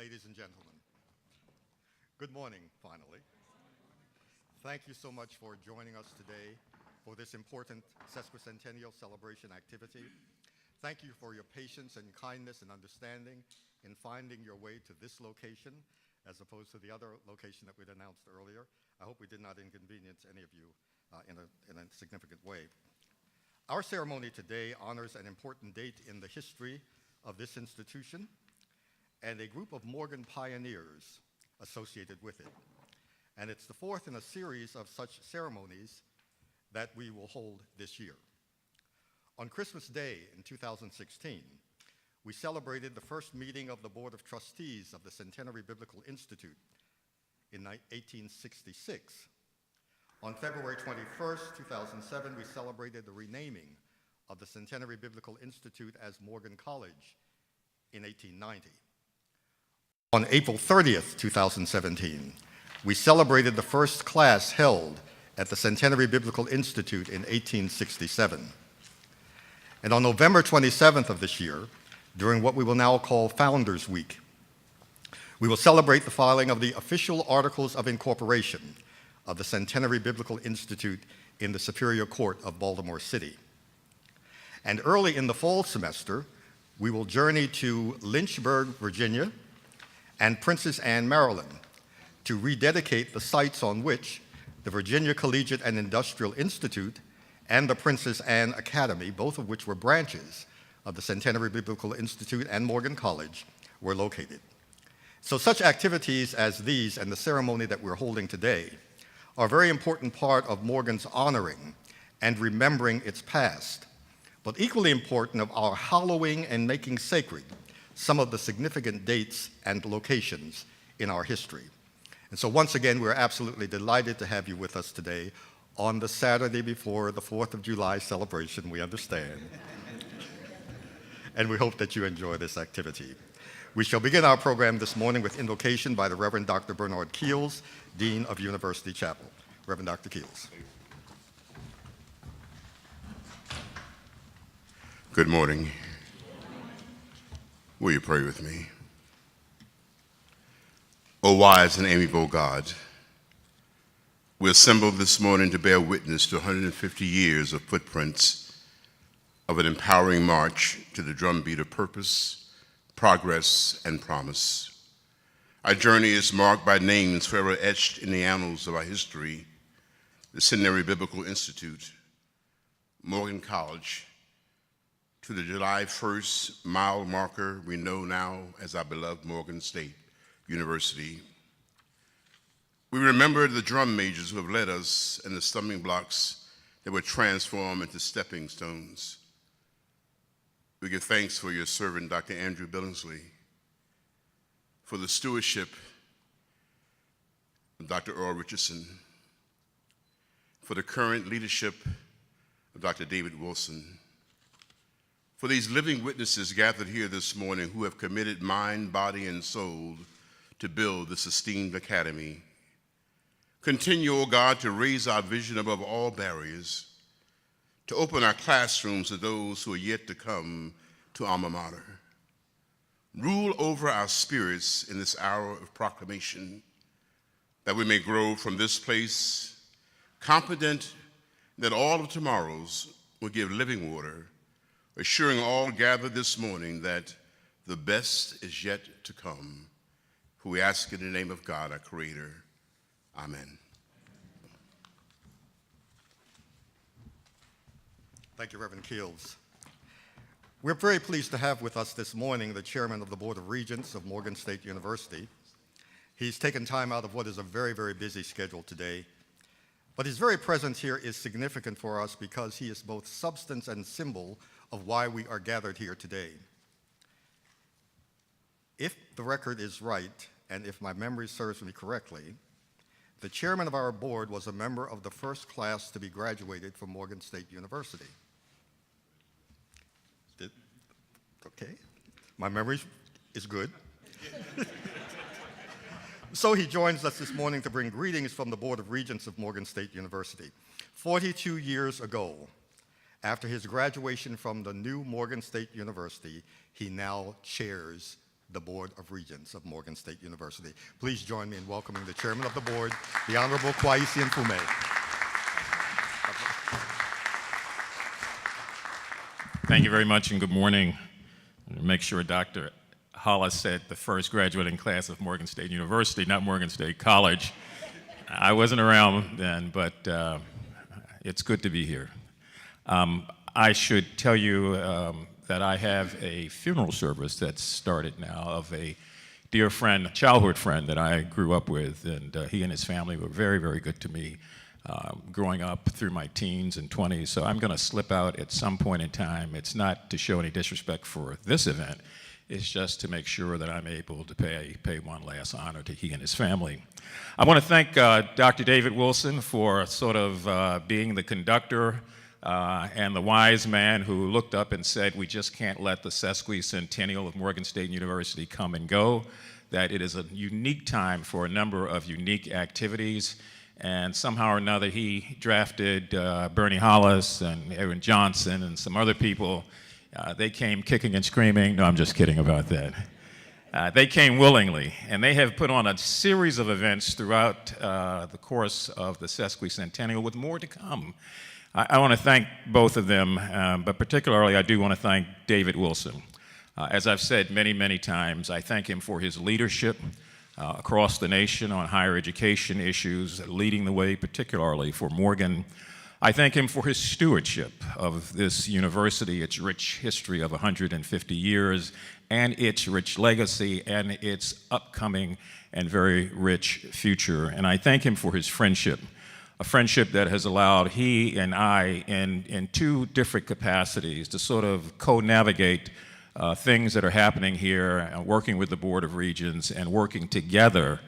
ladies and gentlemen. Good morning, finally. Thank you so much for joining us today for this important sesquicentennial celebration activity. Thank you for your patience and kindness and understanding in finding your way to this location as opposed to the other location that we'd announced earlier. I hope we did not inconvenience any of you in a significant way. Our ceremony today honors an important date in the history of this institution and a group of Morgan pioneers associated with it. And it's the fourth in a series of such ceremonies that we will hold this year. On Christmas Day in 2016, we celebrated the first meeting of the Board of Trustees of the Centenary Biblical Institute in 1866. On February 21st, 2007, we celebrated the renaming of the Centenary Biblical Institute as Morgan College in 1890. On April 30th, 2017, we celebrated the first class held at the Centenary Biblical Institute in 1867. And on November 27th of this year, during what we will now call Founders Week, we will celebrate the filing of the official Articles of Incorporation of the Centenary Biblical Institute in the Superior Court of Baltimore City. And early in the fall semester, we will journey to Lynchburg, Virginia, and Princess Anne, Maryland, to rededicate the sites on which the Virginia Collegiate and Industrial Institute and the Princess Anne Academy, both of which were branches of the Centenary Biblical Institute and Morgan College, were located. So such activities as these and the ceremony that we're holding today are a very important part of Morgan's honoring and remembering its past, but equally important of our hallowing and making sacred some of the significant dates and locations in our history. And so once again, we're absolutely delighted to have you with us today on the Saturday before the 4th of July celebration, we understand. And we hope that you enjoy this activity. We shall begin our program this morning with invocation by the Reverend Dr. Bernard Keels, Dean of University Chapel. Reverend Dr. Keels. Good morning. Will you pray with me? O wise and amiable God, we assembled this morning to bear witness to 150 years of footprints of an empowering march to the drumbeat of purpose, progress, and promise. Our journey is marked by names forever etched in the annals of our history: the Centenary Biblical Institute, Morgan College, to the July 1st mile marker we know now as our beloved Morgan State University. We remember the drum majors who have led us and the stumbling blocks that were transformed into stepping stones. We give thanks for your servant, Dr. Andrew Billingsley, for the stewardship of Dr. Earl Richardson, for the current leadership of Dr. David Wilson, for these living witnesses gathered here this morning who have committed mind, body, and soul to build this esteemed academy. Continue, O God, to raise our vision above all barriers, to open our classrooms to those who are yet to come to alma mater. Rule over our spirits in this hour of proclamation, that we may grow from this place, confident that all of tomorrow's will give living water, assuring all gathered this morning that the best is yet to come. For we ask in the name of God, our Creator. Amen. Thank you, Reverend Keels. We're very pleased to have with us this morning the chairman of the Board of Regents of Morgan State University. He's taken time out of what is a very, very busy schedule today. But his very presence here is significant for us because he is both substance and symbol of why we are gathered here today. If the record is right, and if my memory serves me correctly, the chairman of our board was a member of the first class to be graduated from Morgan State University. Okay, my memory is good. So he joins us this morning to bring greetings from the Board of Regents of Morgan State University. 42 years ago, after his graduation from the new Morgan State University, he now chairs the Board of Regents of Morgan State University. Please join me in welcoming the Chairman of the Board, the Honorable Kwesi Nfume. Thank you very much and good morning. Make sure Dr. Hollis said the first graduating class of Morgan State University, not Morgan State College. I wasn't around then, but it's good to be here. I should tell you that I have a funeral service that's started now of a dear friend, a childhood friend that I grew up with, and he and his family were very, very good to me growing up through my teens and 20s. So I'm going to slip out at some point in time. It's not to show any disrespect for this event. It's just to make sure that I'm able to pay one last honor to he and his family. I want to thank Dr. David Wilson for sort of being the conductor and the wise man who looked up and said, we just can't let the sesquicentennial of Morgan State University come and go, that it is a unique time for a number of unique activities. And somehow or another, he drafted Bernie Hollis and Edwin Johnson and some other people. They came kicking and screaming. No, I'm just kidding about that. They came willingly, and they have put on a series of events throughout the course of the sesquicentennial with more to come. I want to thank both of them, but particularly I do want to thank David Wilson. As I've said many, many times, I thank him for his leadership across the nation on higher education issues, leading the way particularly for Morgan. I thank him for his stewardship of this university, its rich history of 150 years, and its rich legacy, and its upcoming and very rich future. And I thank him for his friendship, a friendship that has allowed he and I, in two different capacities, to sort of co-navigate things that are happening here, working with the Board of Regents and working together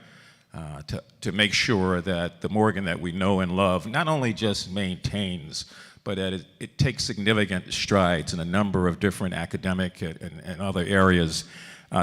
to make sure that the Morgan that we know and love not only just maintains, but that it takes significant strides in a number of different academic and other areas.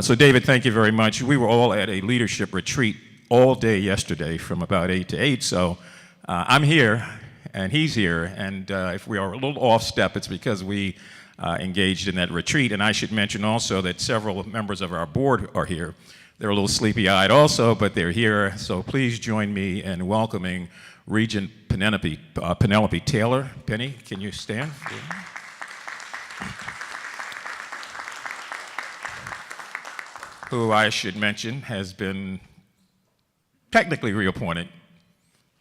So David, thank you very much. We were all at a leadership retreat all day yesterday from about 8 to 8, so I'm here and he's here, and if we are a little off step, it's because we engaged in that retreat. And I should mention also that several members of our board are here. They're a little sleepy-eyed also, but they're here. So please join me in welcoming Regent Penelope Taylor. Penny, can you stand? Who I should mention has been technically reappointed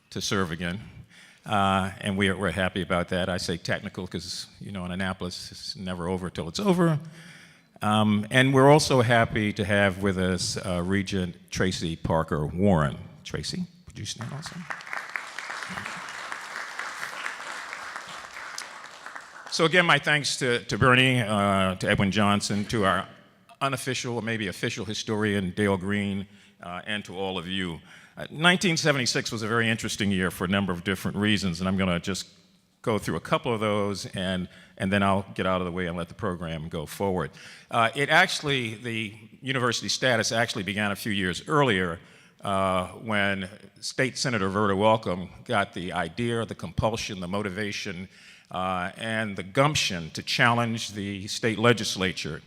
to serve again. And we're happy about that. I say technical because, you know, in Annapolis, it's never over till it's over. And we're also happy to have with us Regent Tracy Parker Warren. Tracy, would you stand also? So again, my thanks to Bernie, to Edwin Johnson, to our unofficial or maybe official historian, Dale Green, and to all of you. 1976 was a very interesting year for a number of different reasons, and I'm going to just go through a couple of those, and then I'll get out of the way and let the program go forward. The university status actually began a few years earlier when State Senator Verda Welcome got the idea, the compulsion, the motivation, and the gumption to challenge the state legislature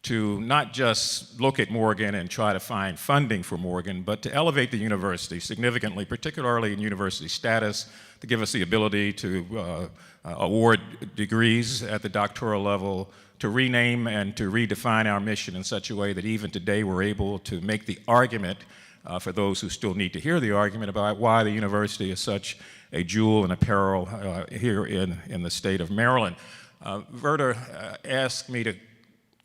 to not just look at Morgan and try to find funding for Morgan, but to elevate the university significantly, particularly in university status, to give us the ability to award degrees at the doctoral level, to rename and to redefine our mission in such a way that even today we're able to make the argument for those who still need to hear the argument about why the university is such a jewel and a pearl here in the state of Maryland. Verda asked me to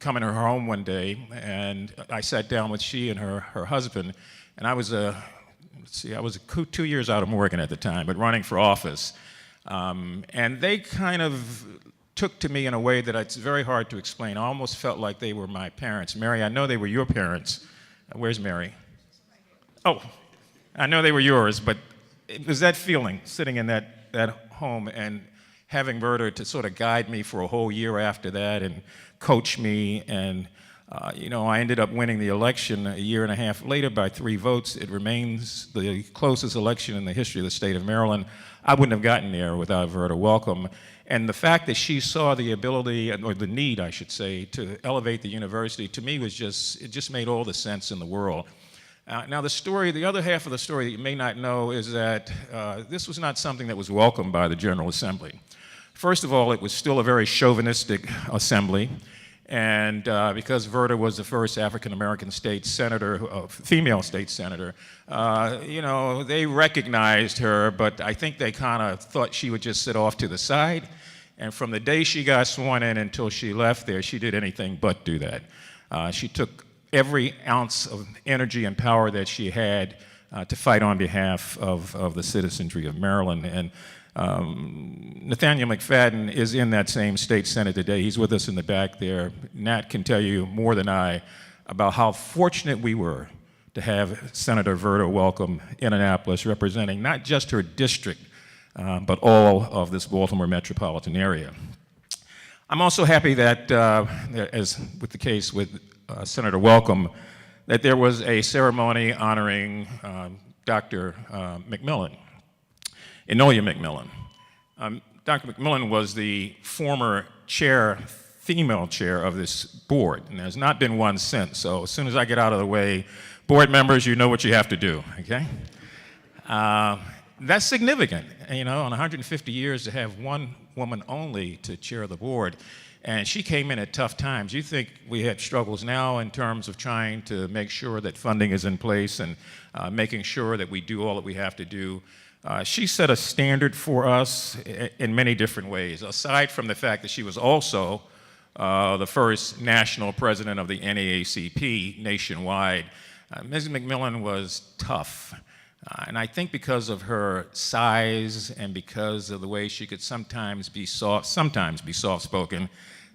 come in her home one day, and I sat down with she and her husband, and I was 2 years out of Morgan at the time, but running for office. And they kind of took to me in a way that it's very hard to explain. I almost felt like they were my parents. Mary, I know they were your parents. Where's Mary? Oh, I know they were yours, but it was that feeling, sitting in that home and having Verda to sort of guide me for a whole year after that and coach me and I ended up winning the election a year and a half later by 3 votes. It remains the closest election in the history of the state of Maryland. I wouldn't have gotten there without Verda Welcome. And the fact that she saw the ability, or the need, I should say, to elevate the university, to me it just made all the sense in the world. Now the other half of the story that you may not know is that this was not something that was welcomed by the General Assembly. First of all, it was still a very chauvinistic assembly. And because Verda was the first African-American state senator, female state senator, they recognized her, but I think they kind of thought she would just sit off to the side. And from the day she got sworn in until she left there, she did anything but do that. She took every ounce of energy and power that she had to fight on behalf of the citizenry of Maryland. And Nathaniel McFadden is in that same state senate today. He's with us in the back there. Nat can tell you more than I about how fortunate we were to have Senator Verda Welcome in Annapolis representing not just her district, but all of this Baltimore metropolitan area. I'm also happy that, as with the case with Senator Welcome, that there was a ceremony honoring Dr. McMillan. Enolia McMillan. Dr. McMillan was the former female chair of this board, and there's not been one since. So as soon as I get out of the way, board members, you know what you have to do, okay? That's significant, in 150 years to have one woman only to chair the board. And she came in at tough times. You think we have struggles now in terms of trying to make sure that funding is in place and making sure that we do all that we have to do. She set a standard for us in many different ways, aside from the fact that she was also the first national president of the NAACP nationwide. Ms. McMillan was tough. And I think because of her size and because of the way she could sometimes be soft-spoken,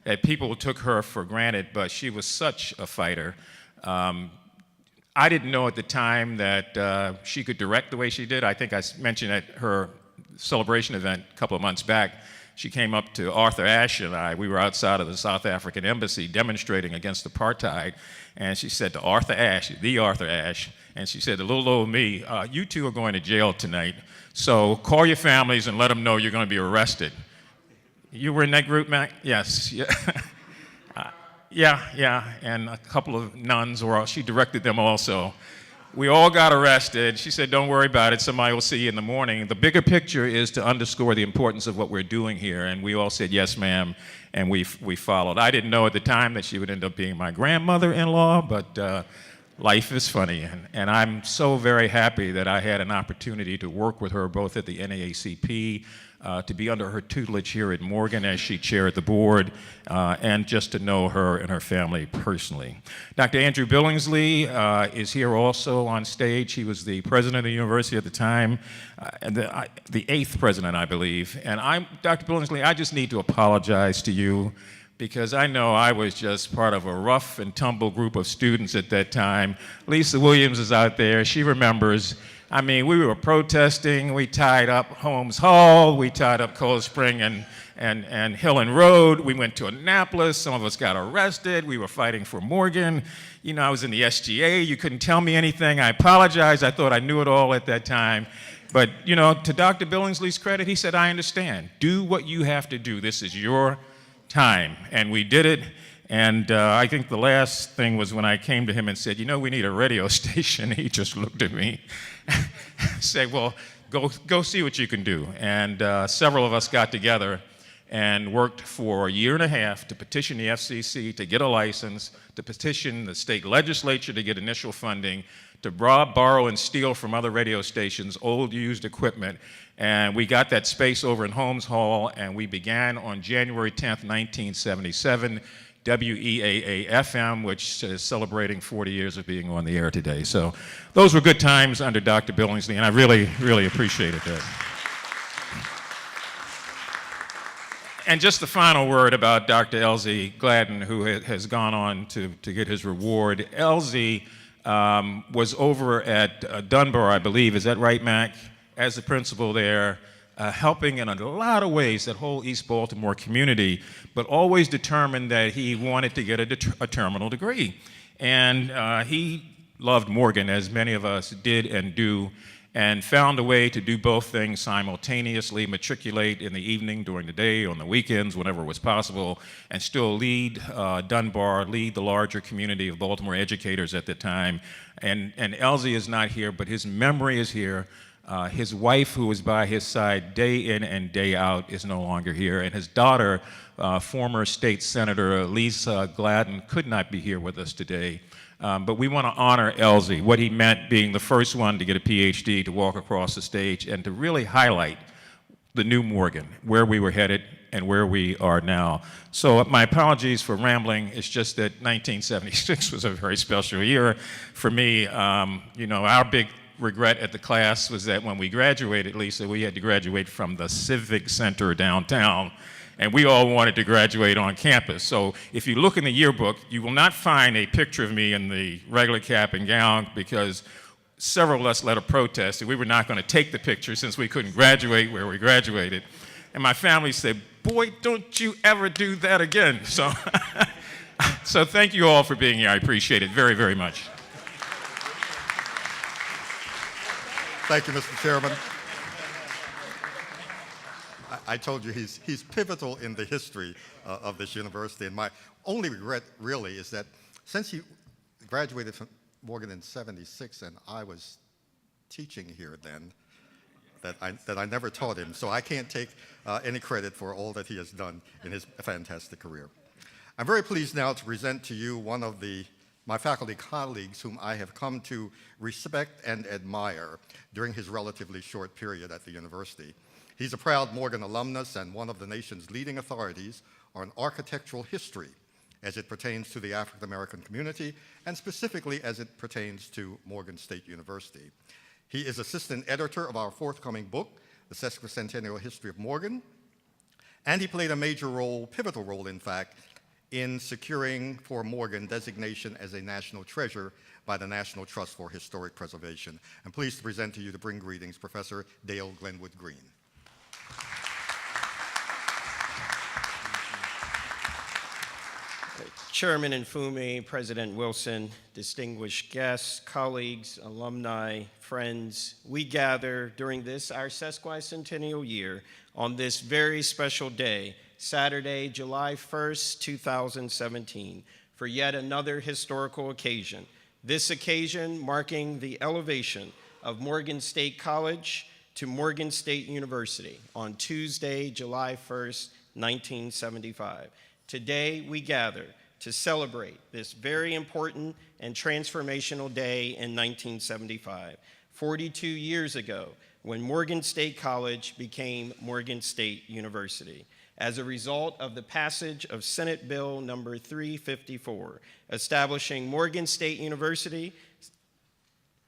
that people took her for granted, but she was such a fighter. I didn't know at the time that she could direct the way she did. I think I mentioned at her celebration event a couple of months back, she came up to Arthur Ashe and I. We were outside of the South African embassy demonstrating against apartheid, and she said to Arthur Ashe, the Arthur Ashe, and she said to little old me, you two are going to jail tonight, so call your families and let them know you're going to be arrested. You were in that group, Mac? Yes. Yeah. Yeah, and a couple of nuns, or she directed them also. We all got arrested. She said, don't worry about it, somebody will see you in the morning. The bigger picture is to underscore the importance of what we're doing here, and we all said, yes, ma'am, and we followed. I didn't know at the time that she would end up being my grandmother-in-law, but life is funny, and I'm so very happy that I had an opportunity to work with her both at the NAACP, to be under her tutelage here at Morgan as she chaired the board, and just to know her and her family personally. Dr. Andrew Billingsley is here also on stage. He was the president of the university at the time, the 8th president, I believe. And Dr. Billingsley, I just need to apologize to you because I know I was just part of a rough and tumble group of students at that time. Lisa Williams is out there. She remembers. I mean, we were protesting. We tied up Holmes Hall. We tied up Cold Spring and Hillen Road. We went to Annapolis. Some of us got arrested. We were fighting for Morgan. I was in the SGA. You couldn't tell me anything. I apologize. I thought I knew it all at that time. But, to Dr. Billingsley's credit, he said, I understand. Do what you have to do. This is your time. And we did it. And I think the last thing was when I came to him and said, we need a radio station. He just looked at me and said, well, go see what you can do. And several of us got together and worked for a year and a half to petition the FCC to get a license, to petition the state legislature to get initial funding, to borrow and steal from other radio stations old used equipment. And we got that space over in Holmes Hall, and we began on January 10th, 1977, WEAA-FM, which is celebrating 40 years of being on the air today. So those were good times under Dr. Billingsley, and I really, really appreciated that. And just the final word about Dr. Elzie Gladden, who has gone on to get his reward. Elzie was over at Dunbar, I believe. Is that right, Mac? As the principal there. helping in a lot of ways that whole East Baltimore community, but always determined that he wanted to get a terminal degree. And he loved Morgan, as many of us did and do, and found a way to do both things simultaneously, matriculate in the evening, during the day, on the weekends, whenever it was possible, and still lead Dunbar, lead the larger community of Baltimore educators at the time. And Elsie is not here, but his memory is here. His wife, who was by his side day in and day out, is no longer here. And his daughter, former state senator Lisa Gladden, could not be here with us today. But we want to honor Elsie, what he meant being the first one to get a PhD, to walk across the stage, and to really highlight the new Morgan, where we were headed and where we are now. So my apologies for rambling. It's just that 1976 was a very special year for me. You know, our big regret at the class was that when we graduated, Lisa, we had to graduate from the Civic Center downtown, and we all wanted to graduate on campus. So if you look in the yearbook, you will not find a picture of me in the regular cap and gown, because several of us led a protest that we were not going to take the picture since we couldn't graduate where we graduated. And my family said, "Boy, don't you ever do that again." So, so thank you all for being here. I appreciate it very, very much. Thank you, Mr. Chairman. I told you he's pivotal in the history of this university, and my only regret really is that since he graduated from Morgan in '76 and I was teaching here then, that I never taught him, so I can't take any credit for all that he has done in his fantastic career. I'm very pleased now to present to you one of my faculty colleagues whom I have come to respect and admire during his relatively short period at the university. He's a proud Morgan alumnus and one of the nation's leading authorities on architectural history as it pertains to the African American community, and specifically as it pertains to Morgan State University. He is assistant editor of our forthcoming book, The Sesquicentennial History of Morgan, and he played a major role, pivotal role in fact, in securing for Morgan designation as a national treasure by the National Trust for Historic Preservation. I'm pleased to present to you, to bring greetings, Professor Dale Glenwood Green. Chairman Nfume, President Wilson, distinguished guests, colleagues, alumni, friends, we gather during this, our sesquicentennial year, on this very special day, Saturday, July 1st, 2017, for yet another historical occasion. This occasion marking the elevation of Morgan State College to Morgan State University on Tuesday, July 1st, 1975. Today, we gather to celebrate this very important and transformational day in 1975, 42 years ago, when Morgan State College became Morgan State University, as a result of the passage of Senate Bill number 354, establishing Morgan State University.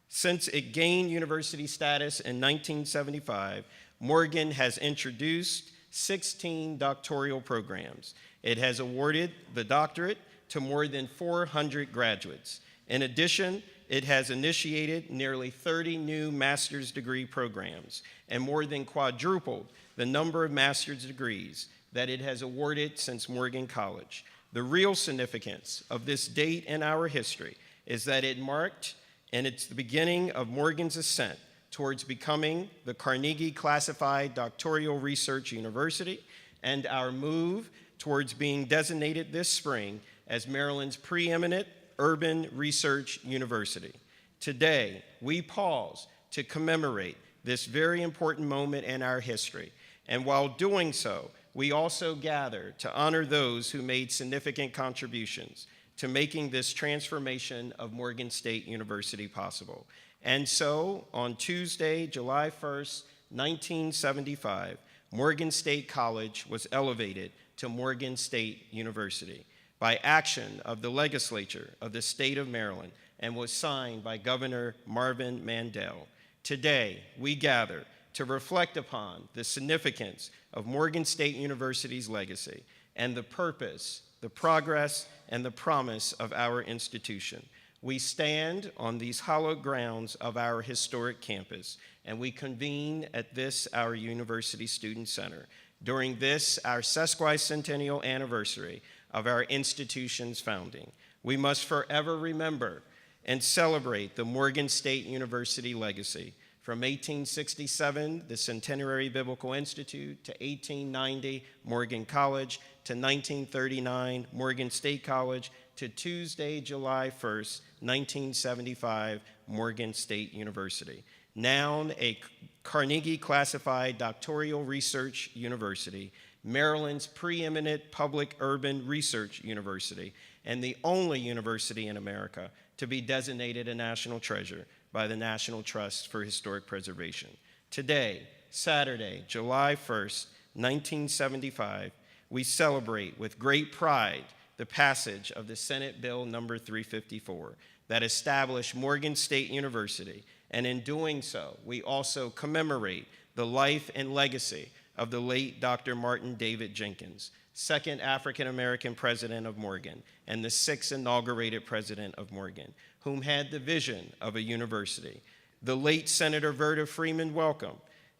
Since it gained university status in 1975, Morgan has introduced 16 doctoral programs. It has awarded the doctorate to more than 400 graduates. In addition, it has initiated nearly 30 new master's degree programs and more than quadrupled the number of master's degrees that it has awarded since Morgan College. The real significance of this date in our history is that it marked, and it's the beginning of Morgan's ascent towards becoming the Carnegie Classified Doctoral Research University, and our move towards being designated this spring as Maryland's preeminent urban research university. Today, we pause to commemorate this very important moment in our history, and while doing so, we also gather to honor those who made significant contributions to making this transformation of Morgan State University possible. And so, on Tuesday, July 1st, 1975, Morgan State College was elevated to Morgan State University by action of the legislature of the state of Maryland and was signed by Governor Marvin Mandel. Today, we gather to reflect upon the significance of Morgan State University's legacy and the purpose, the progress, and the promise of our institution. We stand on these hallowed grounds of our historic campus and we convene at this, our University Student Center, during this, our sesquicentennial anniversary of our institution's founding. We must forever remember and celebrate the Morgan State University legacy. From 1867, the Centenary Biblical Institute, to 1890, Morgan College, to 1939, Morgan State College, to Tuesday, July 1st, 1975, Morgan State University. Now a Carnegie classified doctoral research university, Maryland's preeminent public urban research university, and the only university in America to be designated a national treasure by the National Trust for Historic Preservation. Today, Saturday, July 1st, 1975, we celebrate with great pride the passage of the Senate Bill number 354 that established Morgan State University, and in doing so, we also commemorate the life and legacy of the late Dr. Martin David Jenkins, second African-American president of Morgan, and the sixth inaugurated president of Morgan, whom had the vision of a university. The late Senator Verta Freeman Welcome,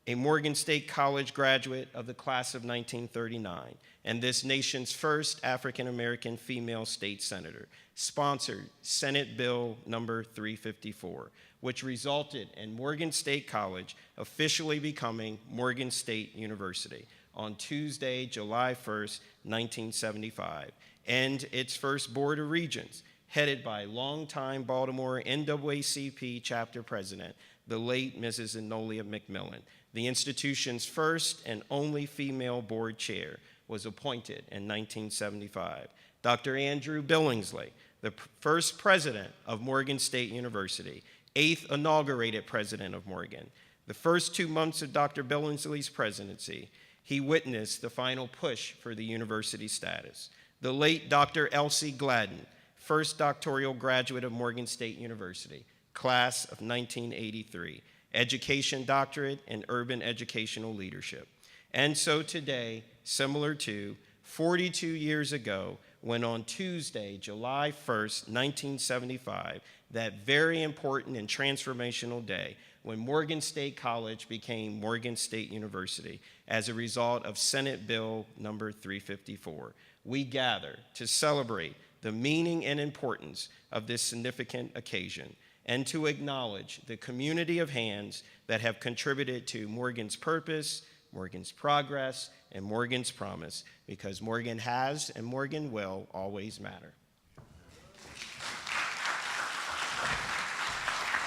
a Morgan State College graduate of the class of 1939, and this nation's first African-American female state senator, sponsored Senate Bill number 354, which resulted in Morgan State College officially becoming Morgan State University on Tuesday, July 1st, 1975, and its first Board of Regents, headed by longtime Baltimore NAACP chapter president, the late Mrs. Enolia McMillan. The institution's first and only female board chair was appointed in 1975. Dr. Andrew Billingsley, the first president of Morgan State University, eighth inaugurated president of Morgan. The first 2 months of Dr. Billingsley's presidency, he witnessed the final push for the university status. The late Dr. Elsie Gladden, first doctoral graduate of Morgan State University, class of 1983, education doctorate in urban educational leadership. And so today, similar to 42 years ago, when on Tuesday, July 1st, 1975, that very important and transformational day, when Morgan State College became Morgan State University as a result of Senate Bill number 354, we gather to celebrate the meaning and importance of this significant occasion, and to acknowledge the community of hands that have contributed to Morgan's purpose, Morgan's progress, and Morgan's promise, because Morgan has and Morgan will always matter.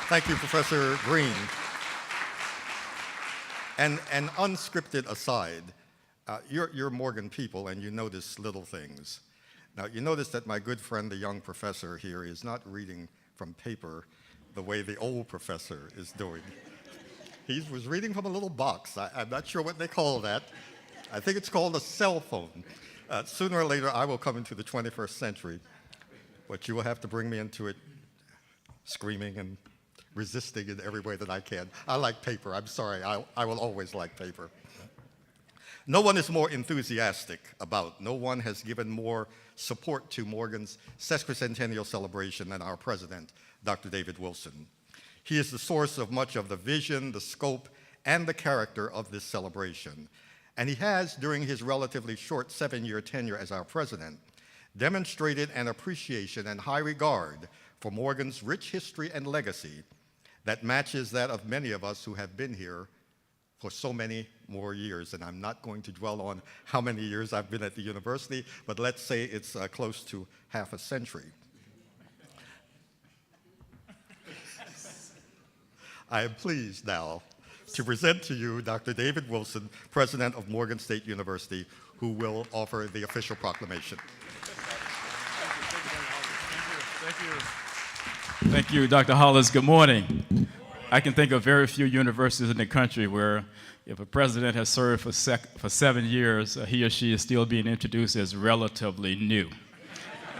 Thank you, Professor Green. And an unscripted aside, you're Morgan people and you notice little things. Now, you notice that my good friend, the young professor here, is not reading from paper the way the old professor is doing. He was reading from a little box. I'm not sure what they call that. I think it's called a cell phone. Sooner or later, I will come into the 21st century, but you will have to bring me into it screaming and resisting in every way that I can. I like paper. I'm sorry. I will always like paper. No one is more enthusiastic about, no one has given more support to Morgan's sesquicentennial celebration than our president, Dr. David Wilson. He is the source of much of the vision, the scope, and the character of this celebration. And he has, during his relatively short 7-year tenure as our president, demonstrated an appreciation and high regard for Morgan's rich history and legacy that matches that of many of us who have been here for so many more years. And I'm not going to dwell on how many years I've been at the university, but let's say it's close to half a century. I am pleased now to present to you Dr. David Wilson, president of Morgan State University, who will offer the official proclamation. Thank you, Dr. Hollis. Good morning. I can think of very few universities in the country where if a president has served for 7 years, he or she is still being introduced as relatively new.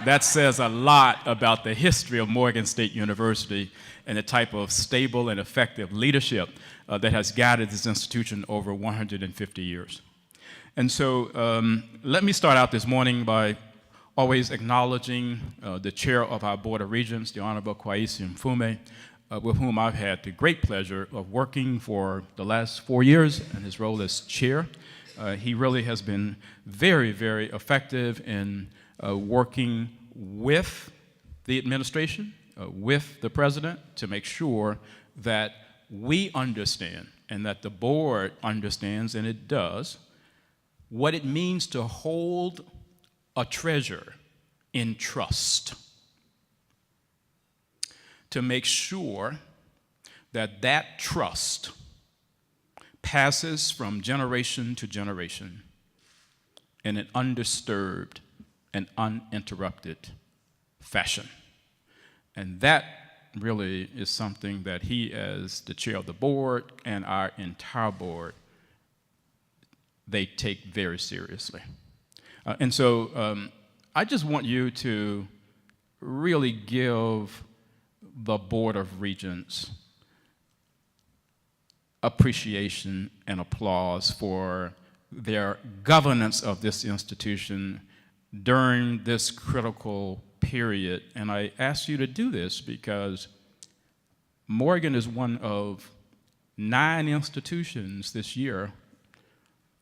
That says a lot about the history of Morgan State University and the type of stable and effective leadership that has guided this institution over 150 years. And so let me start out this morning by always acknowledging the chair of our Board of Regents, the Honorable Kwesi Mfume, with whom I've had the great pleasure of working for the last 4 years in his role as chair. He really has been very, very effective in working with the administration, with the president, to make sure that we understand and that the board understands, and it does, what it means to hold a treasure in trust, to make sure that that trust passes from generation to generation in an undisturbed and uninterrupted fashion. And that really is something that he, as the chair of the board, and our entire board, they take very seriously. And so I just want you to really give the Board of Regents appreciation and applause for their governance of this institution during this critical period. And I ask you to do this because Morgan is one of 9 institutions this year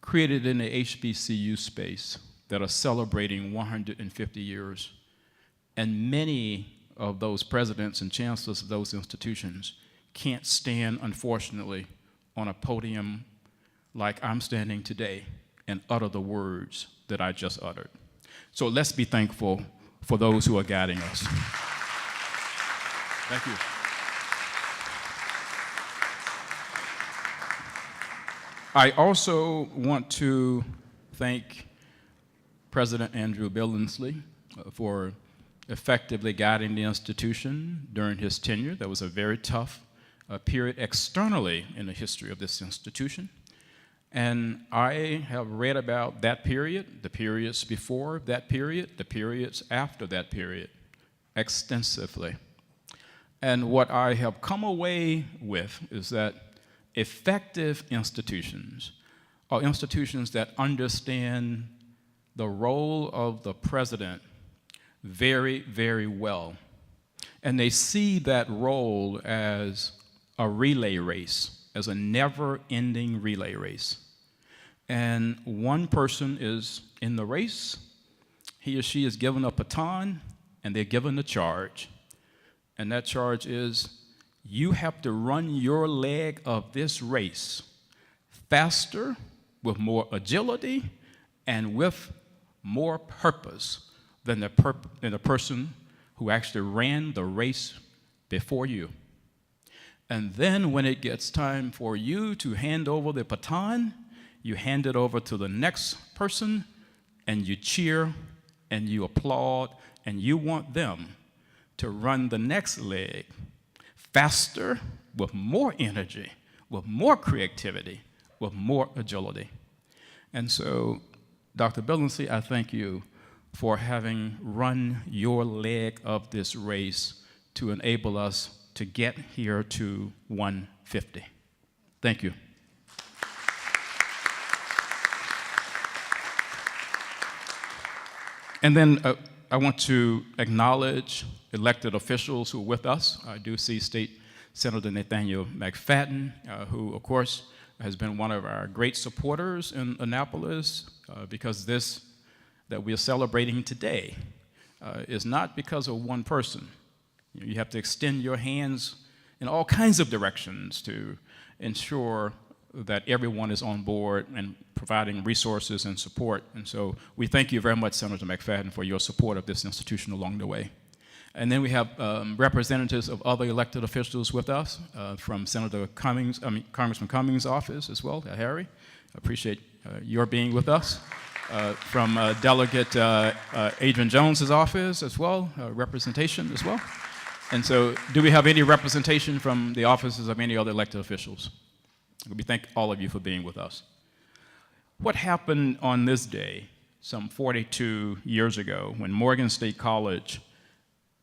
created in the HBCU space that are celebrating 150 years. And many of those presidents and chancellors of those institutions can't stand, unfortunately, on a podium like I'm standing today and utter the words that I just uttered. So let's be thankful for those who are guiding us. Thank you. I also want to thank President Andrew Billingsley for effectively guiding the institution during his tenure. That was a very tough period externally in the history of this institution. And I have read about that period, the periods before that period, the periods after that period, extensively. And what I have come away with is that effective institutions are institutions that understand the role of the president very, very well. And they see that role as a relay race, as a never-ending relay race. And one person is in the race, he or she is given a baton, and they're given a charge. And that charge is, you have to run your leg of this race faster, with more agility, and with more purpose than the person who actually ran the race before you. And then when it gets time for you to hand over the baton, you hand it over to the next person, and you cheer, and you applaud, and you want them to run the next leg faster, with more energy, with more creativity, with more agility. And so, Dr. Billingsley, I thank you for having run your leg of this race to enable us to get here to 150. Thank you. And then I want to acknowledge elected officials who are with us. I do see State Senator Nathaniel McFadden, who, of course, has been one of our great supporters in Annapolis, because this that we are celebrating today is not because of one person. You have to extend your hands in all kinds of directions to ensure that everyone is on board and providing resources and support. And so we thank you very much, Senator McFadden, for your support of this institution along the way. And then we have representatives of other elected officials with us, from Congressman Cummings' office as well, Harry. I appreciate your being with us. From Delegate Adrian Jones's office as well, representation as well. And so, do we have any representation from the offices of any other elected officials? We thank all of you for being with us. What happened on this day, some 42 years ago, when Morgan State College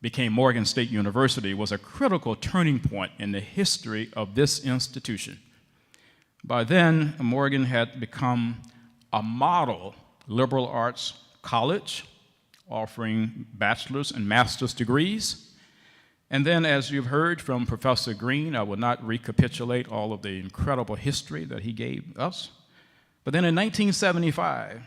became Morgan State University, was a critical turning point in the history of this institution. By then, Morgan had become a model liberal arts college, offering bachelor's and master's degrees. And then, as you've heard from Professor Green, I will not recapitulate all of the incredible history that he gave us. But then in 1975,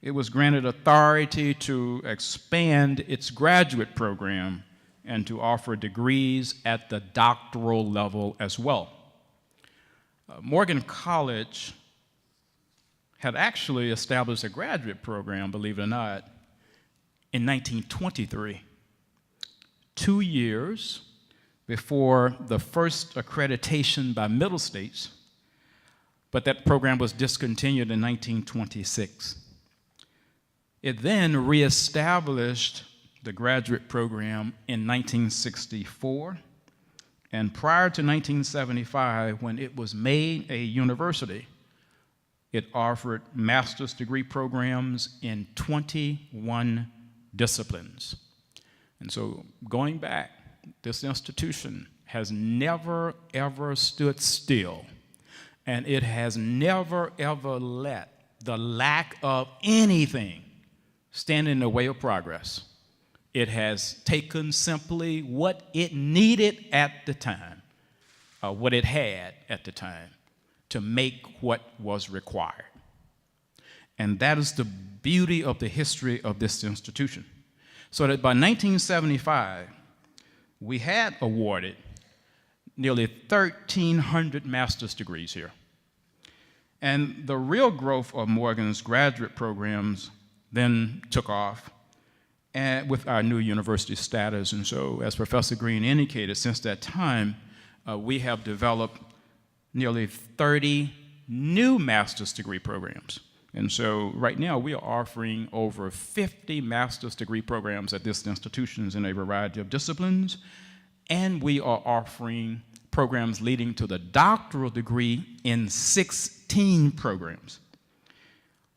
it was granted authority to expand its graduate program and to offer degrees at the doctoral level as well. Morgan College had actually established a graduate program, believe it or not, in 1923, 2 years before the first accreditation by Middle States, but that program was discontinued in 1926. It then reestablished the graduate program in 1964, and prior to 1975, when it was made a university, it offered master's degree programs in 21 disciplines. And so going back, this institution has never, ever stood still, and it has never, ever let the lack of anything stand in the way of progress. It has taken simply what it needed at the time, what it had at the time, to make what was required. And that is the beauty of the history of this institution. So that by 1975, we had awarded nearly 1,300 master's degrees here. And the real growth of Morgan's graduate programs then took off with our new university status. And so, as Professor Green indicated, since that time, we have developed nearly 30 new master's degree programs. And so right now we are offering over 50 master's degree programs at this institution in a variety of disciplines, and we are offering programs leading to the doctoral degree in 16 programs.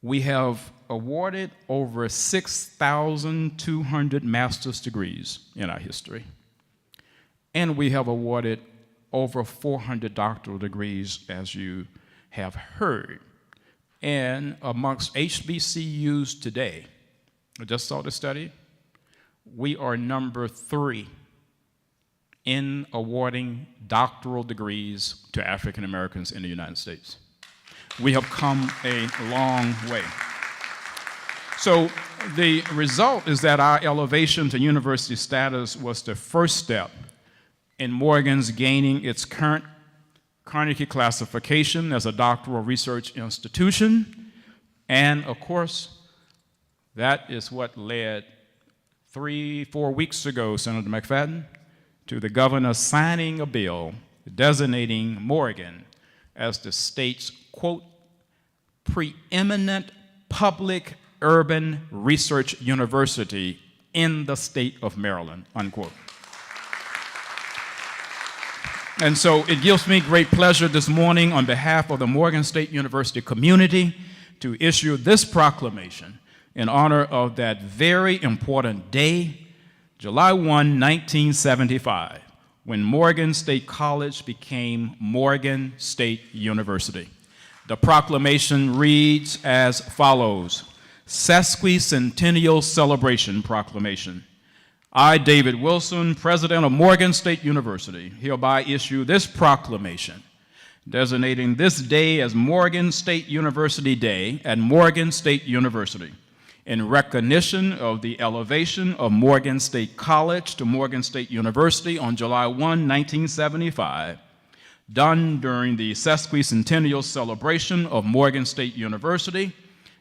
We have awarded over 6,200 master's degrees in our history, and we have awarded over 400 doctoral degrees, as you have heard. And amongst HBCUs today, I just saw the study, we are number 3 in awarding doctoral degrees to African Americans in the United States. We have come a long way. So the result is that our elevation to university status was the first step in Morgan's gaining its current Carnegie classification as a doctoral research institution. And of course, that is what led 3-4 weeks ago, Senator McFadden, to the governor signing a bill designating Morgan as the state's, quote, preeminent public urban research university in the state of Maryland, unquote. And so it gives me great pleasure this morning on behalf of the Morgan State University community to issue this proclamation in honor of that very important day, July 1, 1975, when Morgan State College became Morgan State University. The proclamation reads as follows: Sesquicentennial Celebration Proclamation. I, David Wilson, President of Morgan State University, hereby issue this proclamation, designating this day as Morgan State University Day at Morgan State University, in recognition of the elevation of Morgan State College to Morgan State University on July 1, 1975, done during the sesquicentennial celebration of Morgan State University,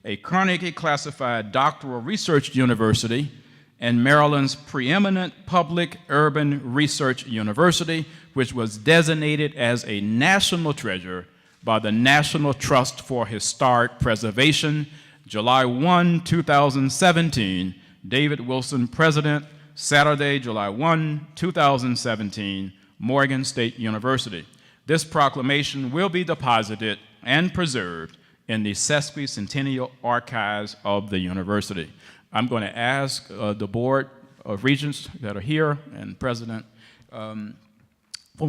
a Carnegie classified doctoral research university, and Maryland's preeminent public urban research university, which was designated as a national treasure by the National Trust for Historic Preservation, July 1, 2017. David Wilson, President, Saturday, July 1, 2017, Morgan State University. This proclamation will be deposited and preserved in the Sesquicentennial Archives of the university. I'm going to ask the Board of Regents that are here and former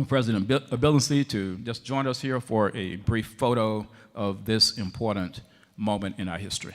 President Billingsley to just join us here for a brief photo of this important moment in our history.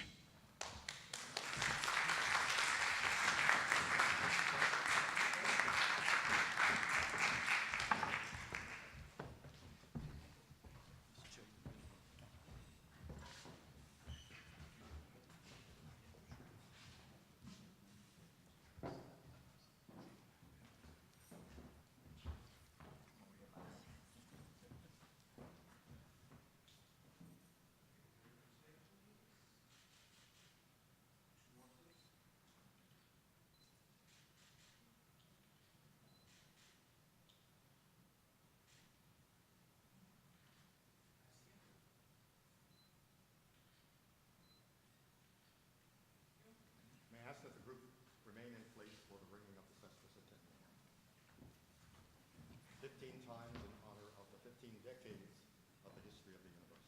15 times in honor of the 15 decades of the history of the university.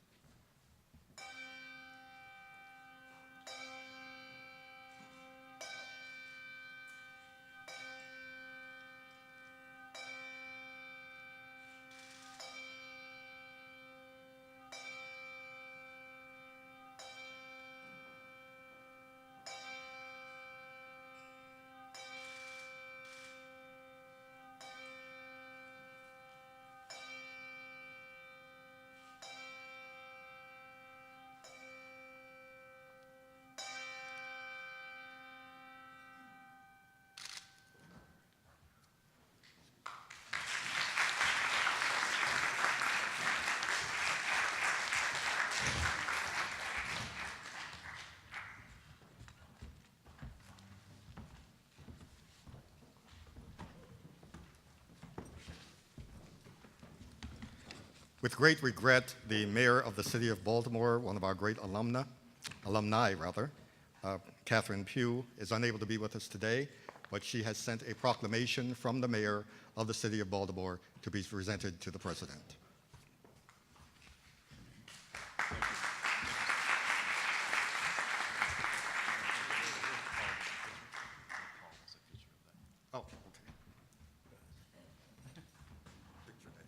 With great regret, the mayor of the city of Baltimore, one of our great alumni, Catherine Pugh, is unable to be with us today, but she has sent a proclamation from the mayor of the city of Baltimore to be presented to the president. Oh, okay. Picture day.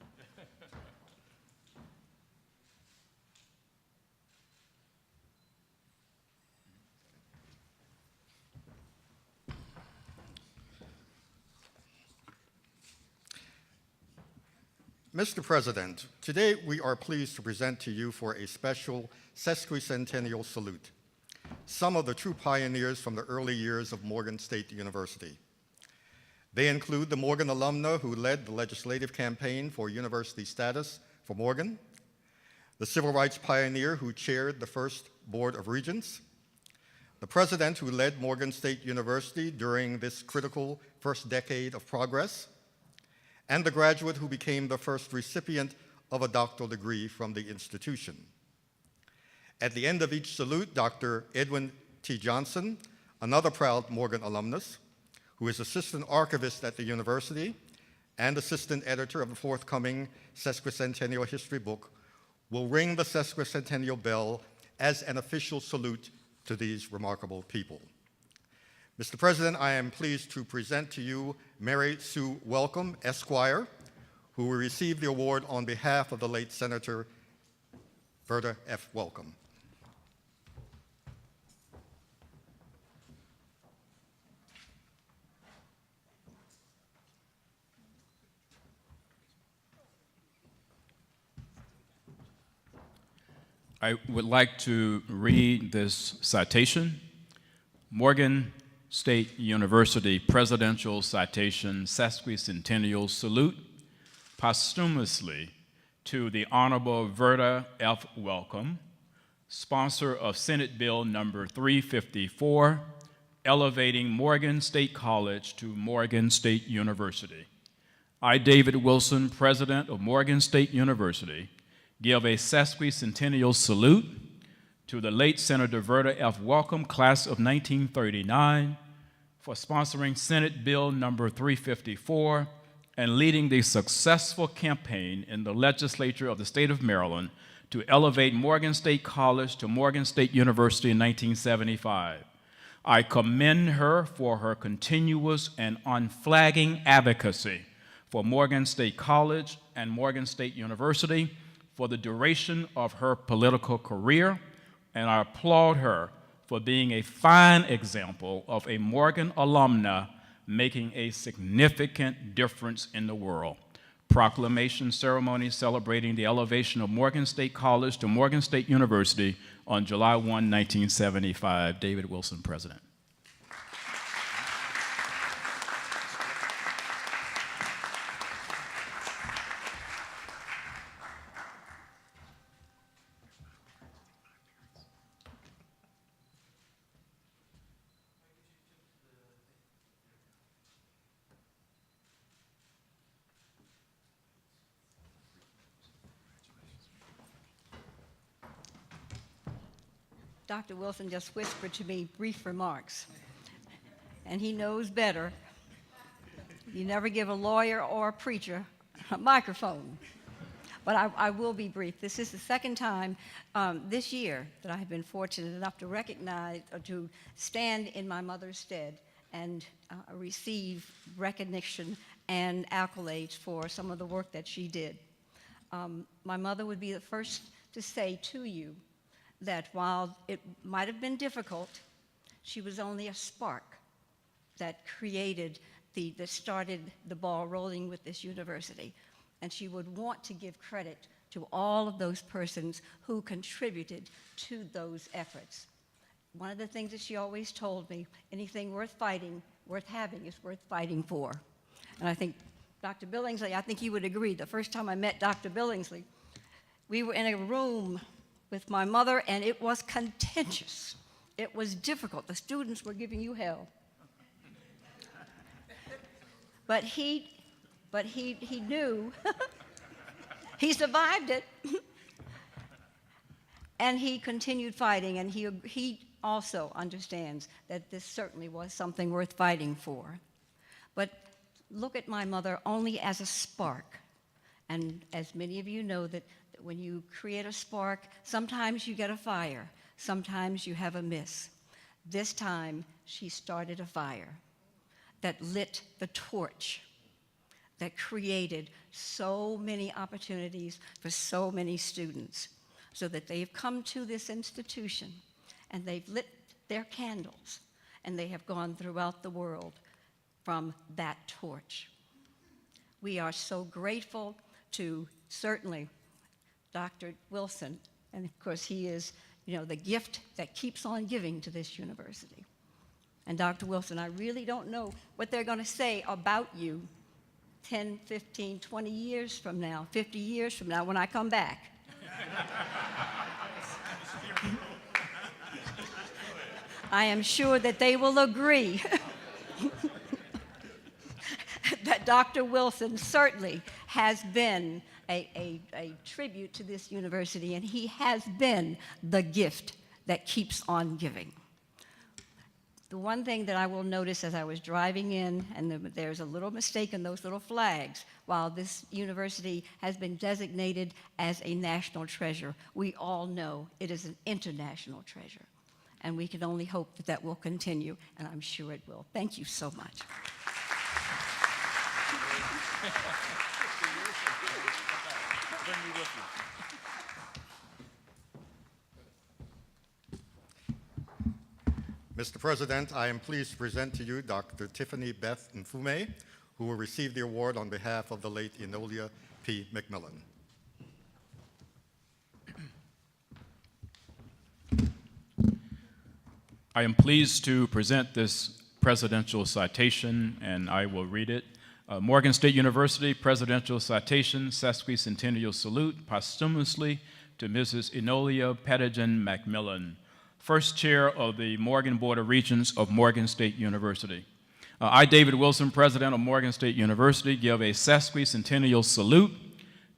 Mr. President, today we are pleased to present to you for a special sesquicentennial salute some of the true pioneers from the early years of Morgan State University. They include the Morgan alumna who led the legislative campaign for university status for Morgan, the civil rights pioneer who chaired the first Board of Regents, the president who led Morgan State University during this critical first decade of progress, and the graduate who became the first recipient of a doctoral degree from the institution. At the end of each salute, Dr. Edwin T. Johnson, another proud Morgan alumnus, who is assistant archivist at the university and assistant editor of the forthcoming sesquicentennial history book, will ring the sesquicentennial bell as an official salute to these remarkable people. Mr. President, I am pleased to present to you Mary Sue Welcome, Esquire, who will receive the award on behalf of the late Senator Verda F. Welcome. I would like to read this citation. Morgan State University Presidential Citation Sesquicentennial Salute, posthumously to the Honorable Verda F. Welcome, sponsor of Senate Bill number 354, elevating Morgan State College to Morgan State University. I, David Wilson, President of Morgan State University, give a sesquicentennial salute to the late Senator Verda F. Welcome, class of 1939, for sponsoring Senate Bill number 354 and leading the successful campaign in the legislature of the state of Maryland to elevate Morgan State College to Morgan State University in 1975. I commend her for her continuous and unflagging advocacy for Morgan State College and Morgan State University for the duration of her political career, and I applaud her for being a fine example of a Morgan alumna making a significant difference in the world. Proclamation ceremony celebrating the elevation of Morgan State College to Morgan State University on July 1, 1975. David Wilson, President. Dr. Wilson just whispered to me brief remarks, and he knows better. You never give a lawyer or a preacher a microphone. But I will be brief. This is the second time this year that I have been fortunate enough to recognize or to stand in my mother's stead and receive recognition and accolades for some of the work that she did. My mother would be the first to say to you that while it might have been difficult, she was only a spark that created that started the ball rolling with this university. And she would want to give credit to all of those persons who contributed to those efforts. One of the things that she always told me, anything worth fighting, worth having, is worth fighting for. And I think Dr. Billingsley, I think you would agree, the first time I met Dr. Billingsley, we were in a room with my mother, and it was contentious. It was difficult. The students were giving you hell. But he knew, he survived it, and he continued fighting, and he also understands that this certainly was something worth fighting for. But look at my mother only as a spark, and as many of you know, that when you create a spark, sometimes you get a fire, sometimes you have a miss. This time, she started a fire that lit the torch, that created so many opportunities for so many students, so that they've come to this institution and they've lit their candles and they have gone throughout the world from that torch. We are so grateful to certainly Dr. Wilson, and of course he is, the gift that keeps on giving to this university. And Dr. Wilson, I really don't know what they're going to say about you 10, 15, 20 years from now, 50 years from now when I come back. I am sure that they will agree that Dr. Wilson certainly has been a tribute to this university, and he has been the gift that keeps on giving. The one thing that I will notice as I was driving in, and there's a little mistake in those little flags, while this university has been designated as a national treasure, we all know it is an international treasure. And we can only hope that that will continue, and I'm sure it will. Thank you so much. Mr. President, I am pleased to present to you Dr. Tiffany Beth Mfume, who will receive the award on behalf of the late Enolia P. McMillan. I am pleased to present this presidential citation, and I will read it. Morgan State University Presidential Citation, Sesquicentennial Salute, posthumously to Mrs. Enolia Pettigen McMillan, first chair of the Morgan Board of Regents of Morgan State University. I, David Wilson, president of Morgan State University, give a sesquicentennial salute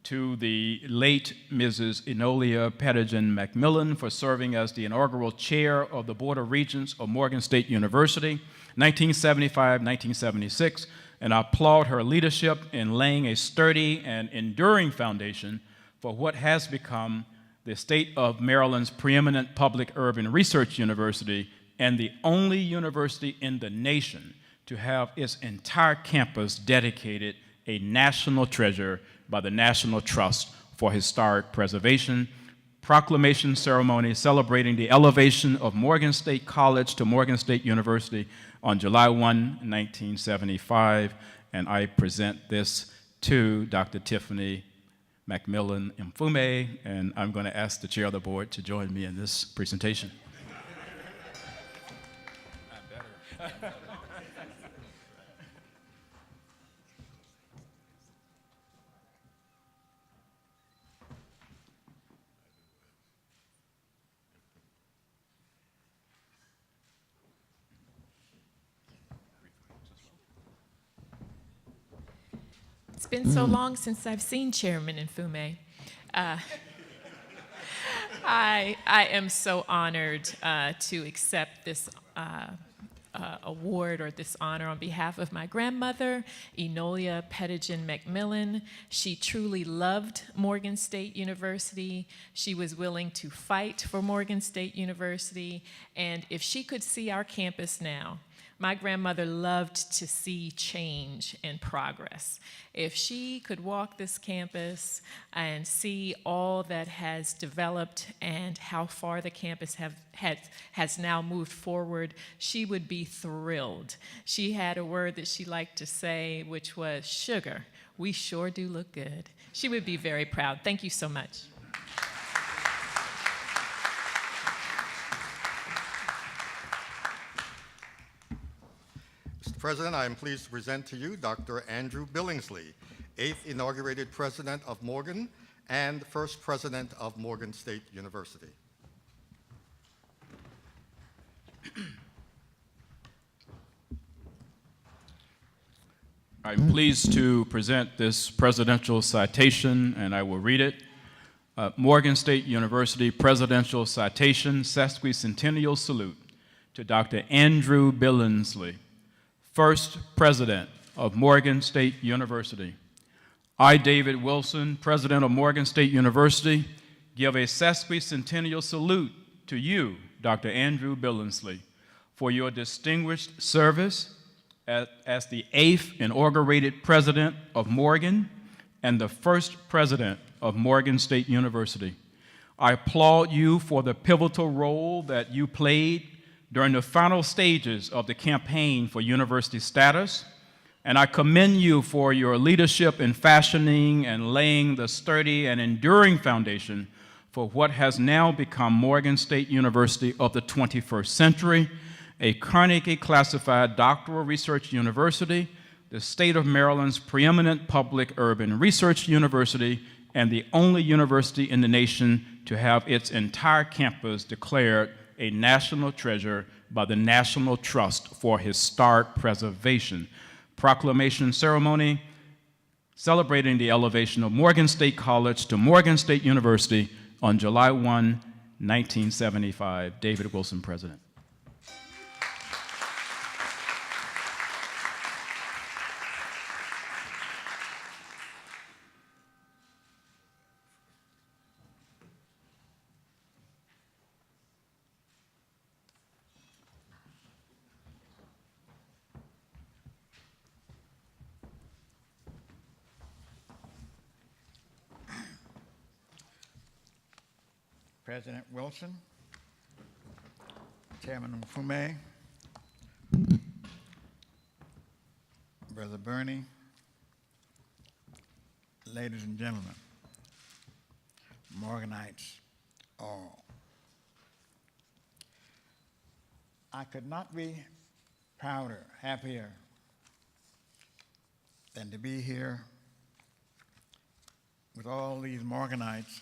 to the late Mrs. Enolia Pettigen McMillan for serving as the inaugural chair of the Board of Regents of Morgan State University, 1975-1976, and I applaud her leadership in laying a sturdy and enduring foundation for what has become the state of Maryland's preeminent public urban research university and the only university in the nation to have its entire campus dedicated a national treasure by the National Trust for Historic Preservation. Proclamation ceremony celebrating the elevation of Morgan State College to Morgan State University on July 1, 1975, and I present this to Dr. Tiffany McMillan Mfume, and I'm going to ask the chair of the board to join me in this presentation. It's been so long since I've seen Chairman Mfume. I am so honored to accept this award or this honor on behalf of my grandmother, Enolia Pettigen McMillan. She truly loved Morgan State University. She was willing to fight for Morgan State University. And if she could see our campus now, my grandmother loved to see change and progress. If she could walk this campus and see all that has developed and how far the campus has now moved forward, she would be thrilled. She had a word that she liked to say, which was, "Sugar, we sure do look good." She would be very proud. Thank you so much. Mr. President, I am pleased to present to you Dr. Andrew Billingsley, 8th inaugurated president of Morgan and first president of Morgan State University. I'm pleased to present this presidential citation, and I will read it. Morgan State University Presidential Citation, Sesquicentennial Salute to Dr. Andrew Billingsley, first president of Morgan State University. I, David Wilson, president of Morgan State University, give a sesquicentennial salute to you, Dr. Andrew Billingsley, for your distinguished service as the 8th inaugurated president of Morgan and the first president of Morgan State University. I applaud you for the pivotal role that you played during the final stages of the campaign for university status, and I commend you for your leadership in fashioning and laying the sturdy and enduring foundation for what has now become Morgan State University of the 21st century, a Carnegie-classified doctoral research university, the state of Maryland's preeminent public urban research university, and the only university in the nation to have its entire campus declared a national treasure by the National Trust for Historic Preservation. Proclamation ceremony celebrating the elevation of Morgan State College to Morgan State University on July 1, 1975. David Wilson, President. President Wilson, Chairman Mfume, Brother Bernie, ladies and gentlemen, Morganites all. I could not be prouder, happier than to be here with all these Morganites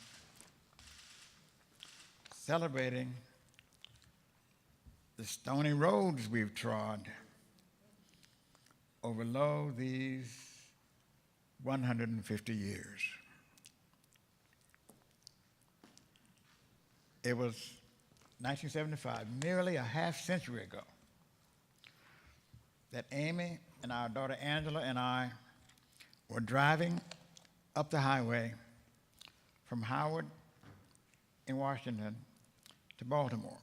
celebrating the stony roads we've trod over these 150 years. It was 1975, nearly a half century ago, that Amy and our daughter Angela and I were driving up the highway from Howard in Washington to Baltimore.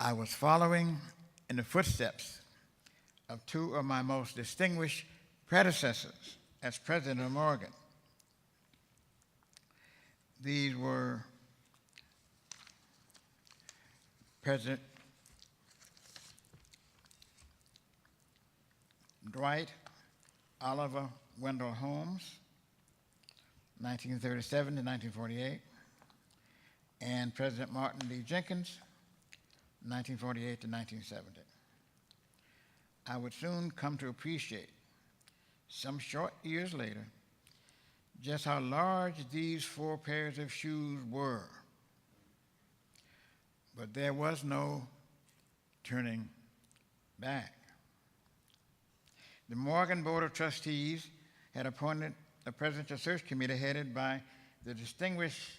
I was following in the footsteps of two of my most distinguished predecessors as president of Morgan. These were President Dwight Oliver Wendell Holmes, 1937 to 1948, and President Martin D. Jenkins, 1948 to 1970. I would soon come to appreciate, some short years later, just how large these 4 pairs of shoes were. But there was no turning back. The Morgan Board of Trustees had appointed a presidential search committee headed by the distinguished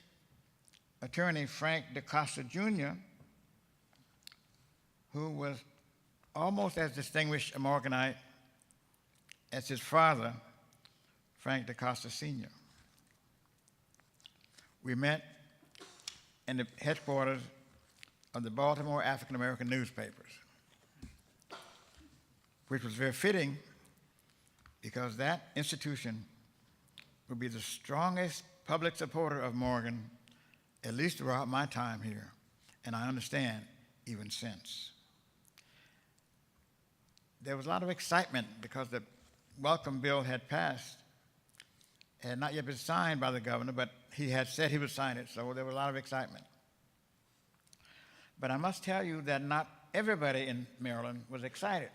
attorney Frank DaCosta Jr., who was almost as distinguished a Morganite as his father, Frank DaCosta Sr. We met in the headquarters of the Baltimore African American newspapers, which was very fitting because that institution would be the strongest public supporter of Morgan, at least throughout my time here, and I understand even since. There was a lot of excitement because the welcome bill had passed. It had not yet been signed by the governor, but he had said he would sign it, so there was a lot of excitement. But I must tell you that not everybody in Maryland was excited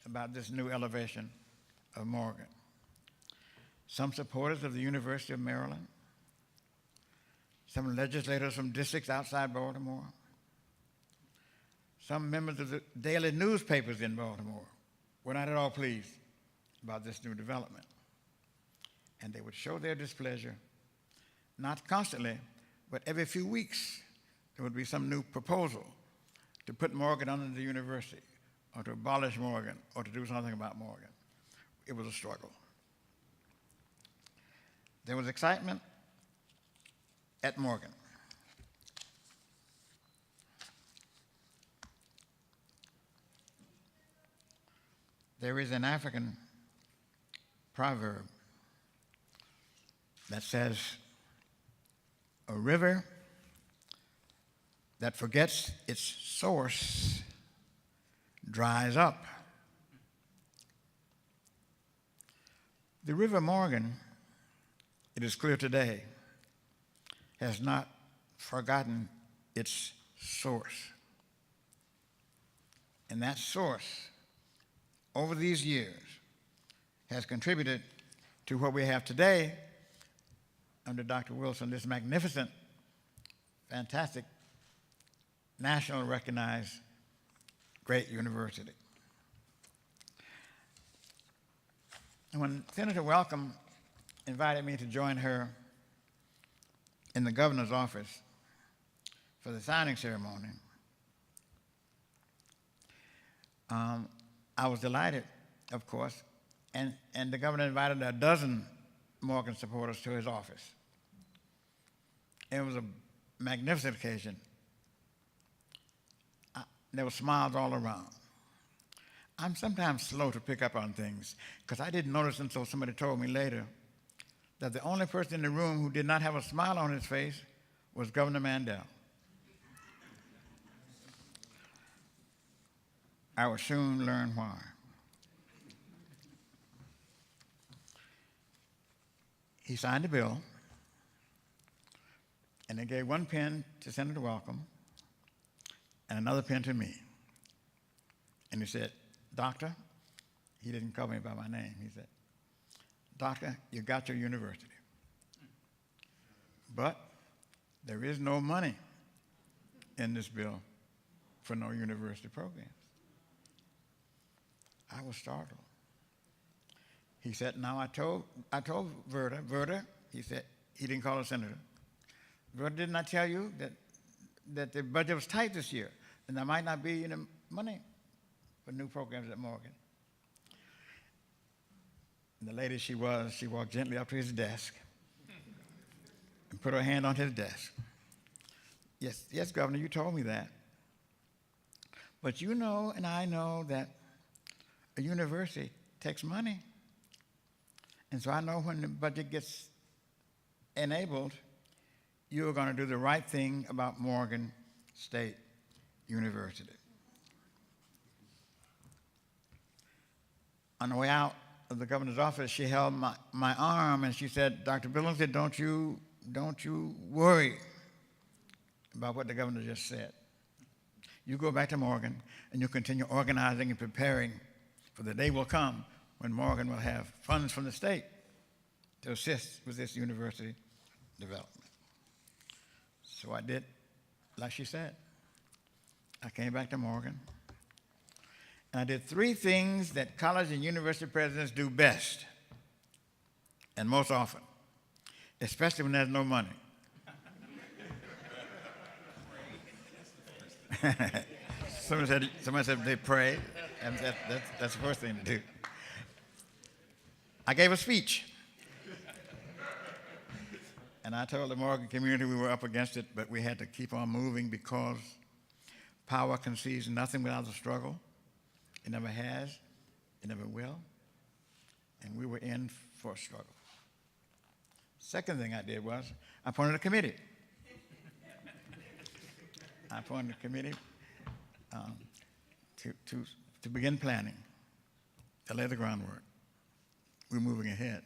about this new elevation of Morgan. Some supporters of the University of Maryland, some legislators from districts outside Baltimore, some members of the daily newspapers in Baltimore were not at all pleased about this new development. And they would show their displeasure, not constantly, but every few weeks there would be some new proposal to put Morgan under the university, or to abolish Morgan, or to do something about Morgan. It was a struggle. There was excitement at Morgan. There is an African proverb that says, a river that forgets its source dries up. The River Morgan, it is clear today, has not forgotten its source. And that source, over these years, has contributed to what we have today under Dr. Wilson, this magnificent, fantastic, nationally recognized great university. And when Senator Welcome invited me to join her in the governor's office for the signing ceremony, I was delighted, of course, and the governor invited a dozen Morgan supporters to his office. It was a magnificent occasion. There were smiles all around. I'm sometimes slow to pick up on things because I didn't notice until somebody told me later that the only person in the room who did not have a smile on his face was Governor Mandel. I would soon learn why. He signed the bill, and they gave one pen to Senator Welcome and another pen to me. And he said, Doctor, he didn't call me by my name. He said, Doctor, you got your university. But there is no money in this bill for no university programs. I was startled. He said, now I told Verda, he said, he didn't call her senator. Verda, didn't I tell you that the budget was tight this year and there might not be any money for new programs at Morgan? And the lady she walked gently up to his desk and put her hand on his desk. Yes, Governor, you told me that. But you know and I know that a university takes money. And so I know when the budget gets enabled, you're going to do the right thing about Morgan State University. On the way out of the governor's office, she held my arm and she said, Dr. Billingsley, don't you worry about what the governor just said. You go back to Morgan and you continue organizing and preparing for the day will come when Morgan will have funds from the state to assist with this university development. So I did like she said. I came back to Morgan, and I did 3 things that college and university presidents do best and most often, especially when there's no money. Someone said they pray, and that's the first thing to do. I gave a speech. And I told the Morgan community we were up against it, but we had to keep on moving because power concedes nothing without a struggle. It never has, it never will. And we were in for a struggle. Second thing I did was I appointed a committee. I appointed a committee to begin planning, to lay the groundwork. We're moving ahead.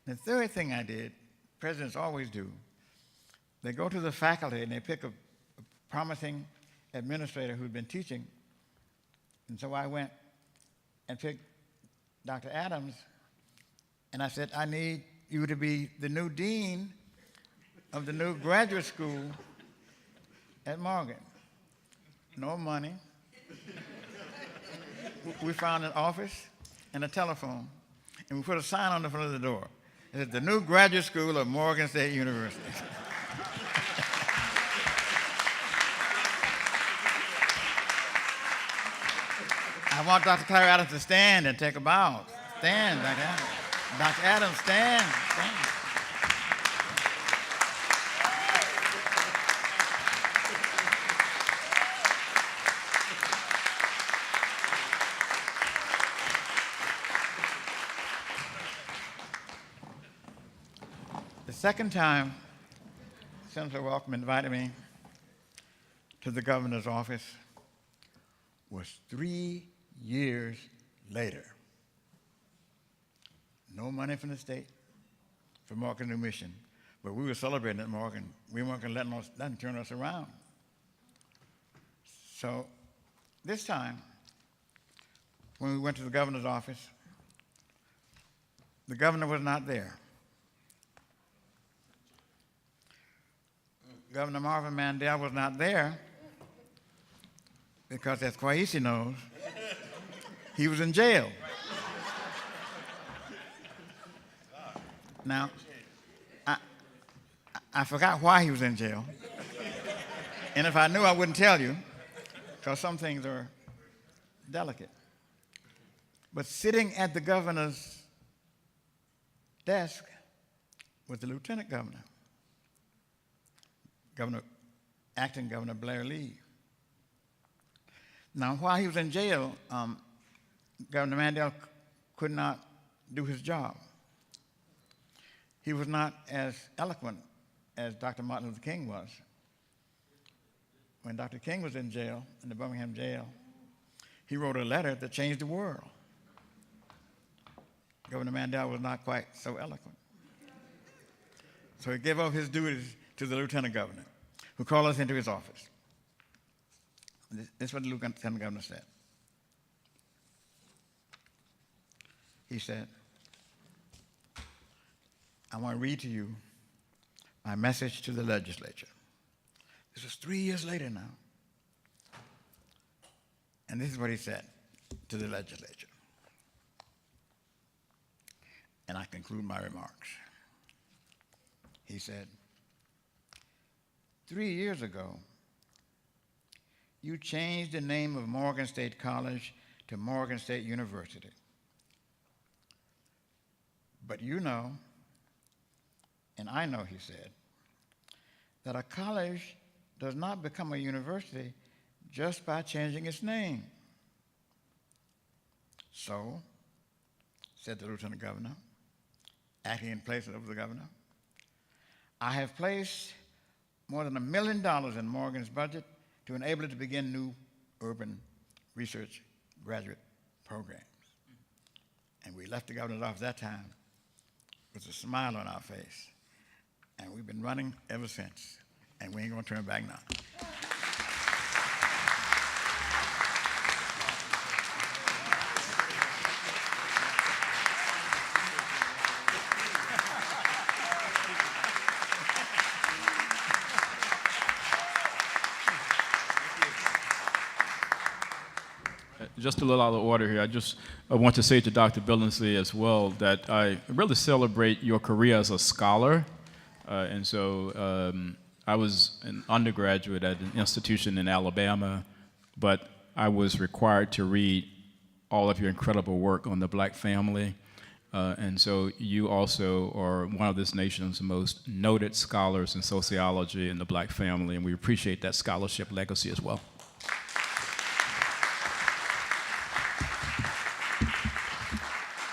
The third thing I did, presidents always do, they go to the faculty and they pick a promising administrator who'd been teaching. And so I went and picked Dr. Adams, and I said, I need you to be the new dean of the new graduate school at Morgan. No money. We found an office and a telephone, and we put a sign on the front of the door. It said, the new graduate school of Morgan State University. I want Dr. Claire Adams to stand and take a bow. Stand, Dr. Adams. Dr. Adams, stand. The second time Senator Welcome invited me to the governor's office was 3 years later. No money from the state for Morgan New Mission, but we were celebrating at Morgan. We weren't going to let nothing turn us around. So this time, when we went to the governor's office, the governor was not there. Governor Marvin Mandel was not there because, as Kwesi knows, he was in jail. Now, I forgot why he was in jail. And if I knew, I wouldn't tell you, because some things are delicate. But sitting at the governor's desk was the lieutenant governor, acting Governor Blair Lee. Now, while he was in jail, Governor Mandel could not do his job. He was not as eloquent as Dr. Martin Luther King was. When Dr. King was in jail, in the Birmingham jail, he wrote a letter that changed the world. Governor Mandel was not quite so eloquent. So he gave up his duties to the lieutenant governor, who called us into his office. This is what the lieutenant governor said. He said, I want to read to you my message to the legislature. This was 3 years later now. And this is what he said to the legislature. And I conclude my remarks. He said, 3 years ago, you changed the name of Morgan State College to Morgan State University. But you know, and I know, he said, that a college does not become a university just by changing its name. So, said the lieutenant governor, acting in place of the governor, I have placed more than $1 million in Morgan's budget to enable it to begin new urban research graduate programs. And we left the governor's office that time with a smile on our face. And we've been running ever since. And we ain't gonna turn back now. Just a little out of order here. I want to say to Dr. Billingsley as well that I really celebrate your career as a scholar. And so I was an undergraduate at an institution in Alabama, but I was required to read all of your incredible work on the black family. And so you also are one of this nation's most noted scholars in sociology and the black family, and we appreciate that scholarship legacy as well.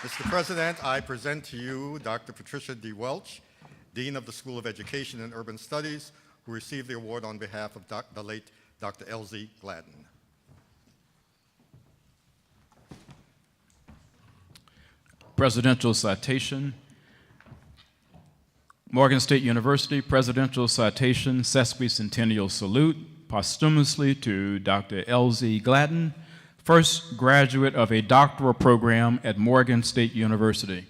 Mr. President, I present to you Dr. Patricia D. Welch, Dean of the School of Education and Urban Studies, who received the award on behalf of the late Dr. L.Z. Gladden. Presidential citation. Morgan State University Presidential Citation Sesquicentennial Salute, posthumously to Dr. L.Z. Gladden, first graduate of a doctoral program at Morgan State University.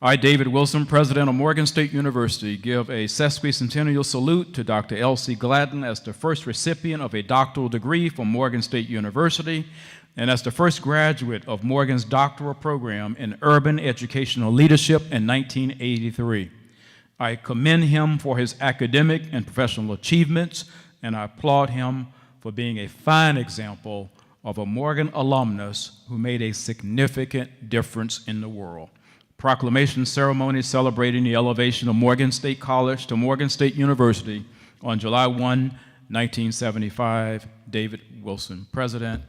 I, David Wilson, President of Morgan State University, give a sesquicentennial salute to Dr. L.C. Gladden as the first recipient of a doctoral degree from Morgan State University and as the first graduate of Morgan's doctoral program in urban educational leadership in 1983. I commend him for his academic and professional achievements, and I applaud him for being a fine example of a Morgan alumnus who made a significant difference in the world. Proclamation ceremony celebrating the elevation of Morgan State College to Morgan State University on July 1, 1975. David Wilson, President.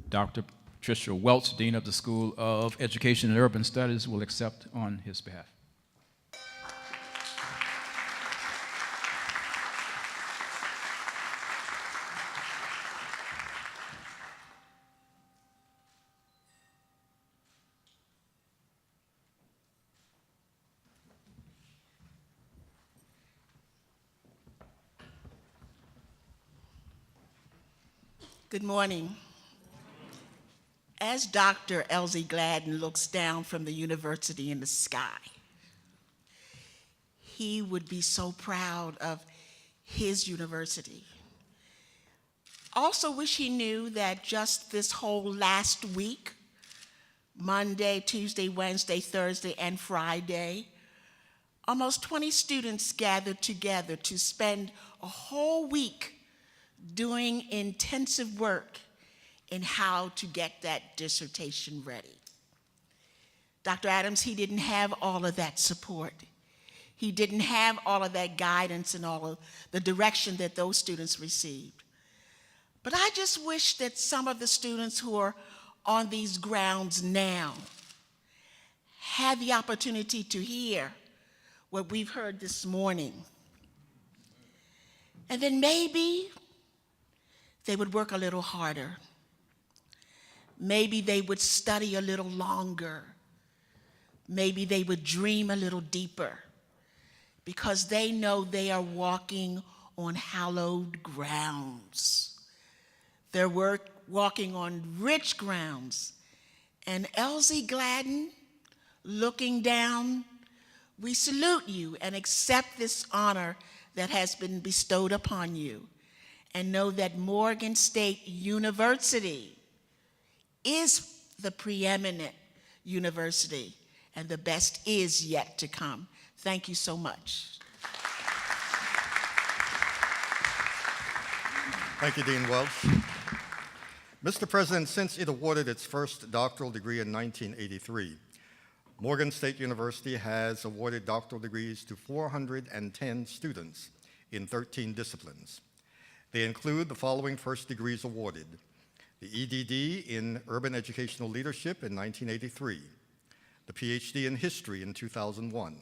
Dr. Patricia Welch, Dean of the School of Education and Urban Studies, will accept on his behalf. Good morning. As Dr. L.Z. Gladden looks down from the university in the sky, he would be so proud of his university. Also wish he knew that just this whole last week, Monday, Tuesday, Wednesday, Thursday, and Friday, almost 20 students gathered together to spend a whole week doing intensive work in how to get that dissertation ready. Dr. Adams, he didn't have all of that support. He didn't have all of that guidance and all of the direction that those students received. But I just wish that some of the students who are on these grounds now had the opportunity to hear what we've heard this morning. And then maybe they would work a little harder. Maybe they would study a little longer. Maybe they would dream a little deeper, because they know they are walking on hallowed grounds. They're walking on rich grounds. And L.Z. Gladden, looking down, we salute you and accept this honor that has been bestowed upon you, and know that Morgan State University is the preeminent university, and the best is yet to come. Thank you so much. Thank you, Dean Welch. Mr. President, since it awarded its first doctoral degree in 1983, Morgan State University has awarded doctoral degrees to 410 students in 13 disciplines. They include the following first degrees awarded: the EDD in Urban Educational Leadership in 1983, the PhD in History in 2001,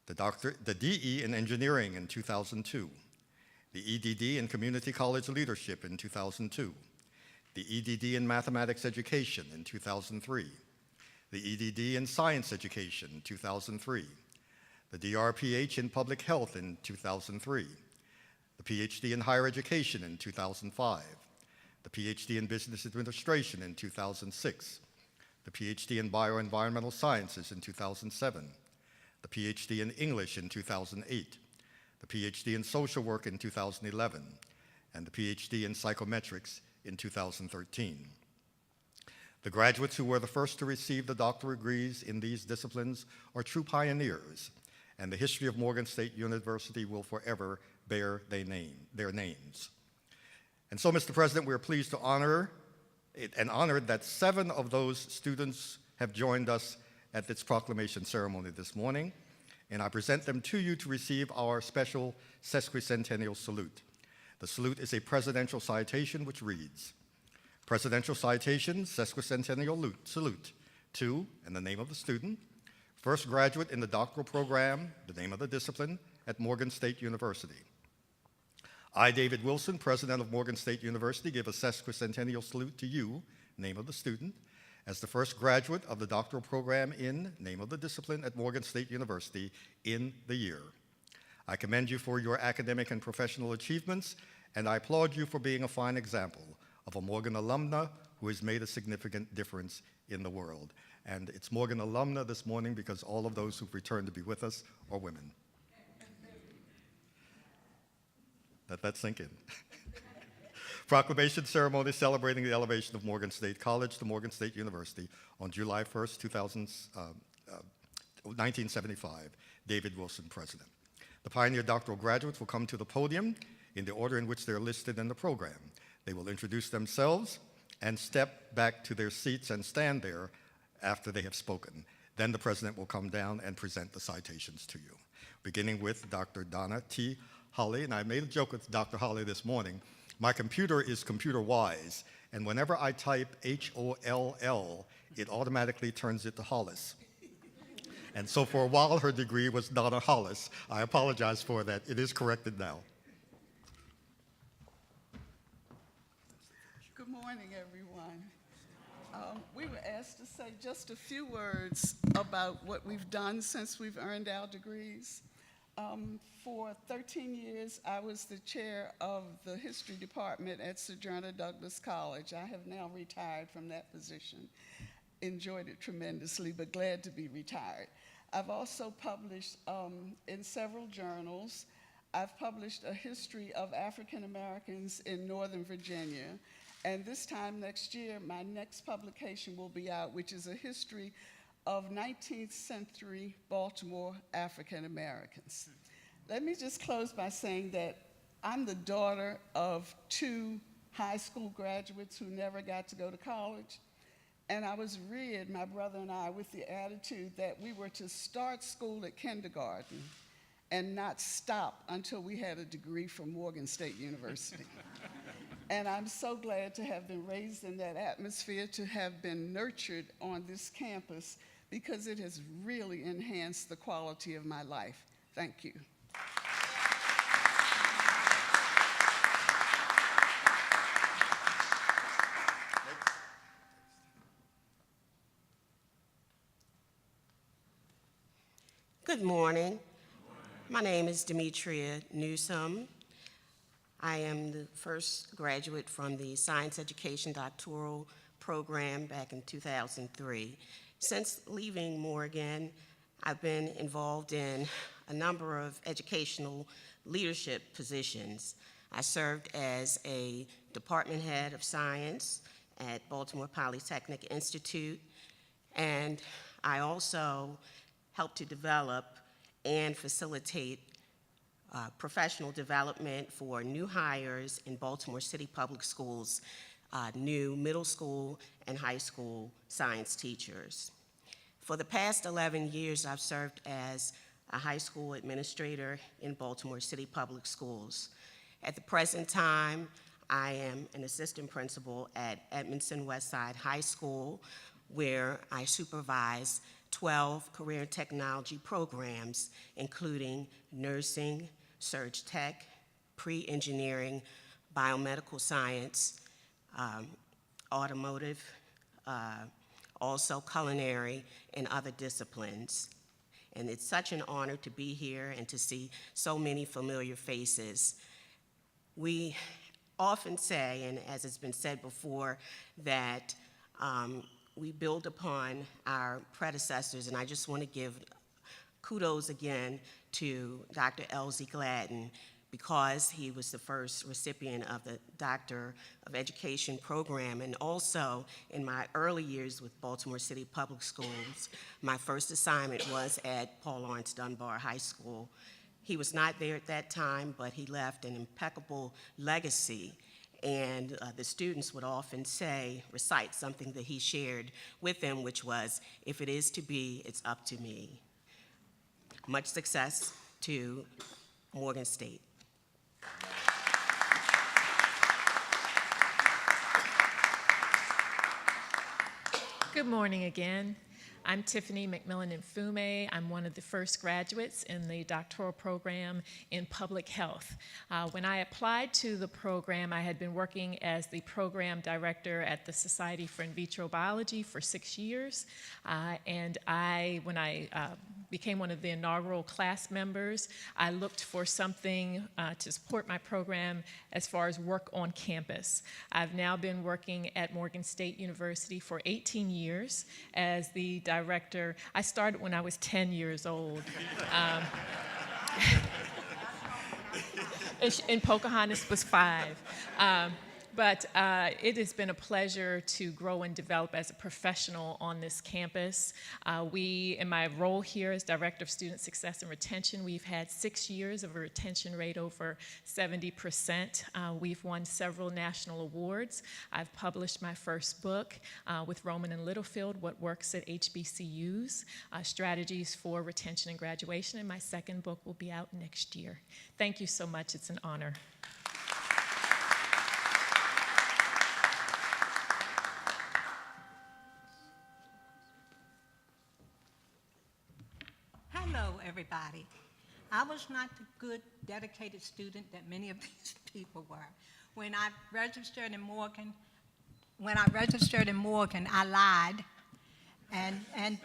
the DE in Engineering in 2002, the EDD in Community College Leadership in 2002, the EDD in Mathematics Education in 2003, the EDD in Science Education in 2003, the DRPH in Public Health in 2003, the PhD in Higher Education in 2005, the PhD in Business Administration in 2006, the PhD in Bioenvironmental Sciences in 2007, the PhD in English in 2008, the PhD in Social Work in 2011, and the PhD in Psychometrics in 2013. The graduates who were the first to receive the doctoral degrees in these disciplines are true pioneers, and the history of Morgan State University will forever bear their names. And so, Mr. President, we are pleased to honor and honored that 7 of those students have joined us at this proclamation ceremony this morning, and I present them to you to receive our special sesquicentennial salute. The salute is a presidential citation which reads, Presidential Citation, Sesquicentennial Salute to, in the name of the student, first graduate in the doctoral program, the name of the discipline, at Morgan State University. I, David Wilson, president of Morgan State University, give a sesquicentennial salute to you, name of the student, as the first graduate of the doctoral program in, name of the discipline, at Morgan State University in the year. I commend you for your academic and professional achievements, and I applaud you for being a fine example of a Morgan alumna who has made a significant difference in the world. And it's Morgan alumna this morning because all of those who've returned to be with us are women. Let that sink in. Proclamation ceremony celebrating the elevation of Morgan State College to Morgan State University on July 1st, 1975. David Wilson, President. The Pioneer Doctoral graduates will come to the podium in the order in which they're listed in the program. They will introduce themselves and step back to their seats and stand there after they have spoken. Then the President will come down and present the citations to you. Beginning with Dr. Donna T. Holly, and I made a joke with Dr. Holly this morning. My computer is computer wise, and whenever I type H-O-L-L, it automatically turns it to Hollis. And so for a while, her degree was Donna Hollis. I apologize for that. It is corrected now. Good morning, everyone. We were asked to say just a few words about what we've done since we've earned our degrees. For 13 years, I was the chair of the history department at Sojourner Douglas College. I have now retired from that position. Enjoyed it tremendously, but glad to be retired. I've also published in several journals. I've published a history of African Americans in Northern Virginia. And this time next year, my next publication will be out, which is a history of 19th century Baltimore African Americans. Let me just close by saying that I'm the daughter of 2 high school graduates who never got to go to college. And I was reared, my brother and I, with the attitude that we were to start school at kindergarten and not stop until we had a degree from Morgan State University. And I'm so glad to have been raised in that atmosphere, to have been nurtured on this campus, because it has really enhanced the quality of my life. Thank you. Good morning. My name is Demetria Newsome. I am the first graduate from the Science Education Doctoral Program back in 2003. Since leaving Morgan, I've been involved in a number of educational leadership positions. I served as a department head of science at Baltimore Polytechnic Institute, and I also helped to develop and facilitate professional development for new hires in Baltimore City Public Schools, new middle school and high school science teachers. For the past 11 years, I've served as a high school administrator in Baltimore City Public Schools. At the present time, I am an assistant principal at Edmondson Westside High School, where I supervise 12 career technology programs, including nursing, surg tech, pre-engineering, biomedical science, automotive, also culinary, and other disciplines. And it's such an honor to be here and to see so many familiar faces. We often say, and as it's been said before, that we build upon our predecessors, and I just want to give kudos again to Dr. Elsie Gladden, because he was the first recipient of the Doctor of Education program. And also, in my early years with Baltimore City Public Schools, my first assignment was at Paul Laurence Dunbar High School. He was not there at that time, but he left an impeccable legacy. And the students would often recite something that he shared with them, which was, "If it is to be, it's up to me." Much success to Morgan State. Good morning again. I'm Tiffany McMillan Mfume. I'm one of the first graduates in the doctoral program in public health. When I applied to the program, I had been working as the program director at the Society for In Vitro Biology for 6 years. When I became one of the inaugural class members, I looked for something to support my program as far as work on campus. I've now been working at Morgan State University for 18 years as the director. I started when I was 10 years old. And Pocahontas was 5. But it has been a pleasure to grow and develop as a professional on this campus. In my role here as Director of Student Success and Retention, we've had 6 years of a retention rate over 70%. We've won several national awards. I've published my first book with Roman and Littlefield, What Works at HBCUs, Strategies for Retention and Graduation, and my second book will be out next year. Thank you so much. It's an honor. Hello, everybody. I was not the good, dedicated student that many of these people were. When I registered in Morgan, I lied and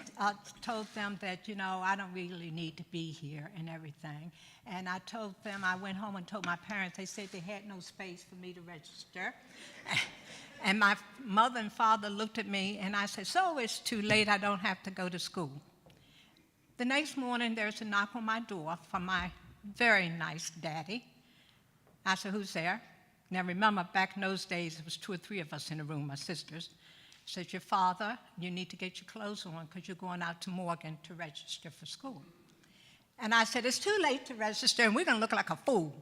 told them that, I don't really need to be here and everything. And I told them, I went home and told my parents, they said they had no space for me to register. And my mother and father looked at me and I said, so it's too late, I don't have to go to school. The next morning, there's a knock on my door from my very nice daddy. I said, who's there? Now remember, back in those days, it was 2 or 3 of us in the room, my sisters. He said, your father, you need to get your clothes on because you're going out to Morgan to register for school. And I said, it's too late to register and we're going to look like a fool.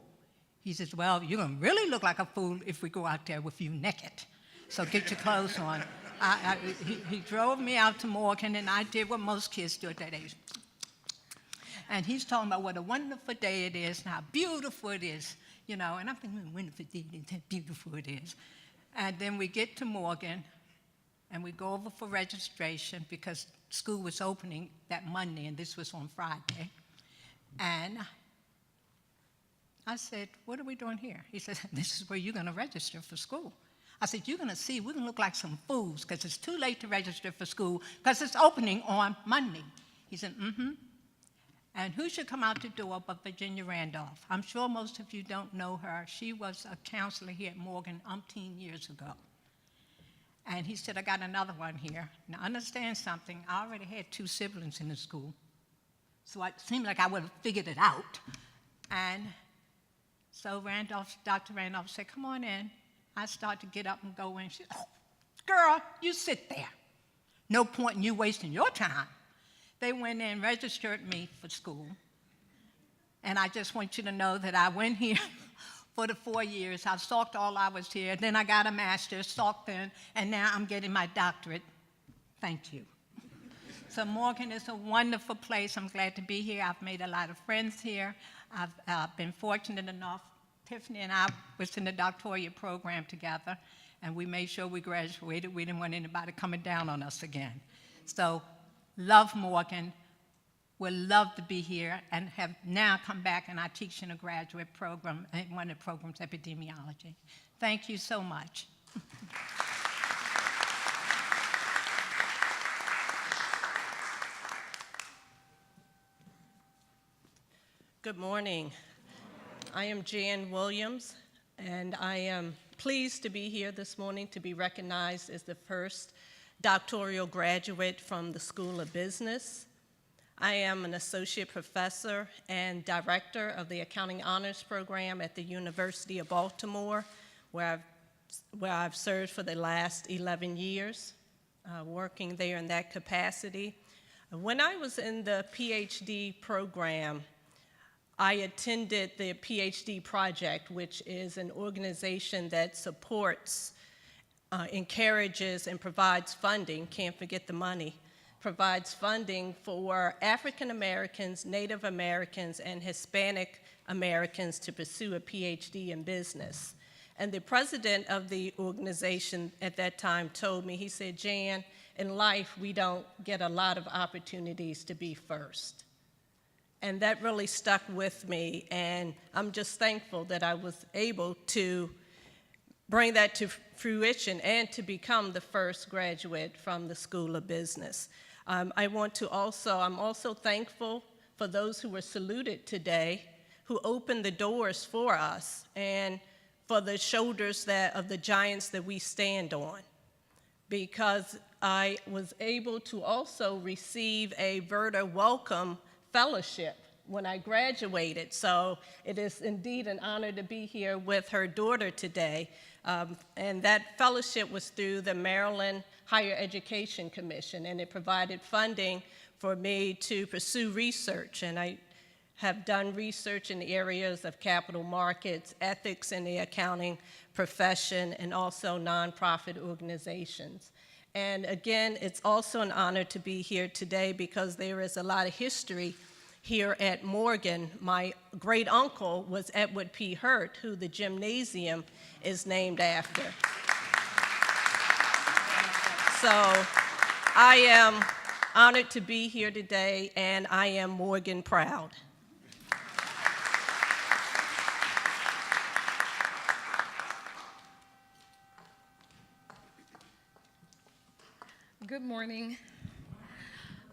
He says, well, you're going to really look like a fool if we go out there with you naked. So get your clothes on. He drove me out to Morgan and I did what most kids do at that age. And he's talking about what a wonderful day it is and how beautiful it is, and I'm thinking, wonderful day, how beautiful it is. And then we get to Morgan, and we go over for registration because school was opening that Monday, and this was on Friday. And I said, what are we doing here? He said, this is where you're going to register for school. I said, you're going to see, we're going to look like some fools because it's too late to register for school because it's opening on Monday. He said, mm-hmm. And who should come out the door but Virginia Randolph? I'm sure most of you don't know her. She was a counselor here at Morgan umpteen years ago. And he said, I got another one here. Now, understand something. I already had 2 siblings in the school. So it seemed like I would have figured it out. And so Dr. Randolph said, come on in. I start to get up and go in. She said, oh, girl, you sit there. No point in you wasting your time. They went in and registered me for school. And I just want you to know that I went here for the 4 years. I stalked all I was here. Then I got a master's, stalked in, and now I'm getting my doctorate. Thank you. So Morgan is a wonderful place. I'm glad to be here. I've made a lot of friends here. I've been fortunate enough. Tiffany and I was in the doctoral program together, and we made sure we graduated. We didn't want anybody coming down on us again. So love Morgan. We'd love to be here and have now come back and I teach in a graduate program, and one of the programs, epidemiology. Thank you so much. Good morning. I am Jan Williams, and I am pleased to be here this morning to be recognized as the first doctoral graduate from the School of Business. I am an associate professor and director of the Accounting Honors Program at the University of Baltimore, where I've served for the last 11 years, working there in that capacity. When I was in the PhD program, I attended the PhD Project, which is an organization that supports, encourages, and provides funding, can't forget the money, provides funding for African Americans, Native Americans, and Hispanic Americans to pursue a PhD in business. And the president of the organization at that time told me, he said, Jan, in life, we don't get a lot of opportunities to be first. And that really stuck with me, and I'm just thankful that I was able to bring that to fruition and to become the first graduate from the School of Business. I'm also thankful for those who were saluted today, who opened the doors for us, and for the shoulders of the giants that we stand on, because I was able to also receive a Verda Welcome Fellowship when I graduated. So it is indeed an honor to be here with her daughter today. And that fellowship was through the Maryland Higher Education Commission, and it provided funding for me to pursue research. And I have done research in the areas of capital markets, ethics in the accounting profession, and also nonprofit organizations. And again, it's also an honor to be here today because there is a lot of history here at Morgan. My great uncle was Edward P. Hurt, who the gymnasium is named after. So I am honored to be here today, and I am Morgan proud. Good morning.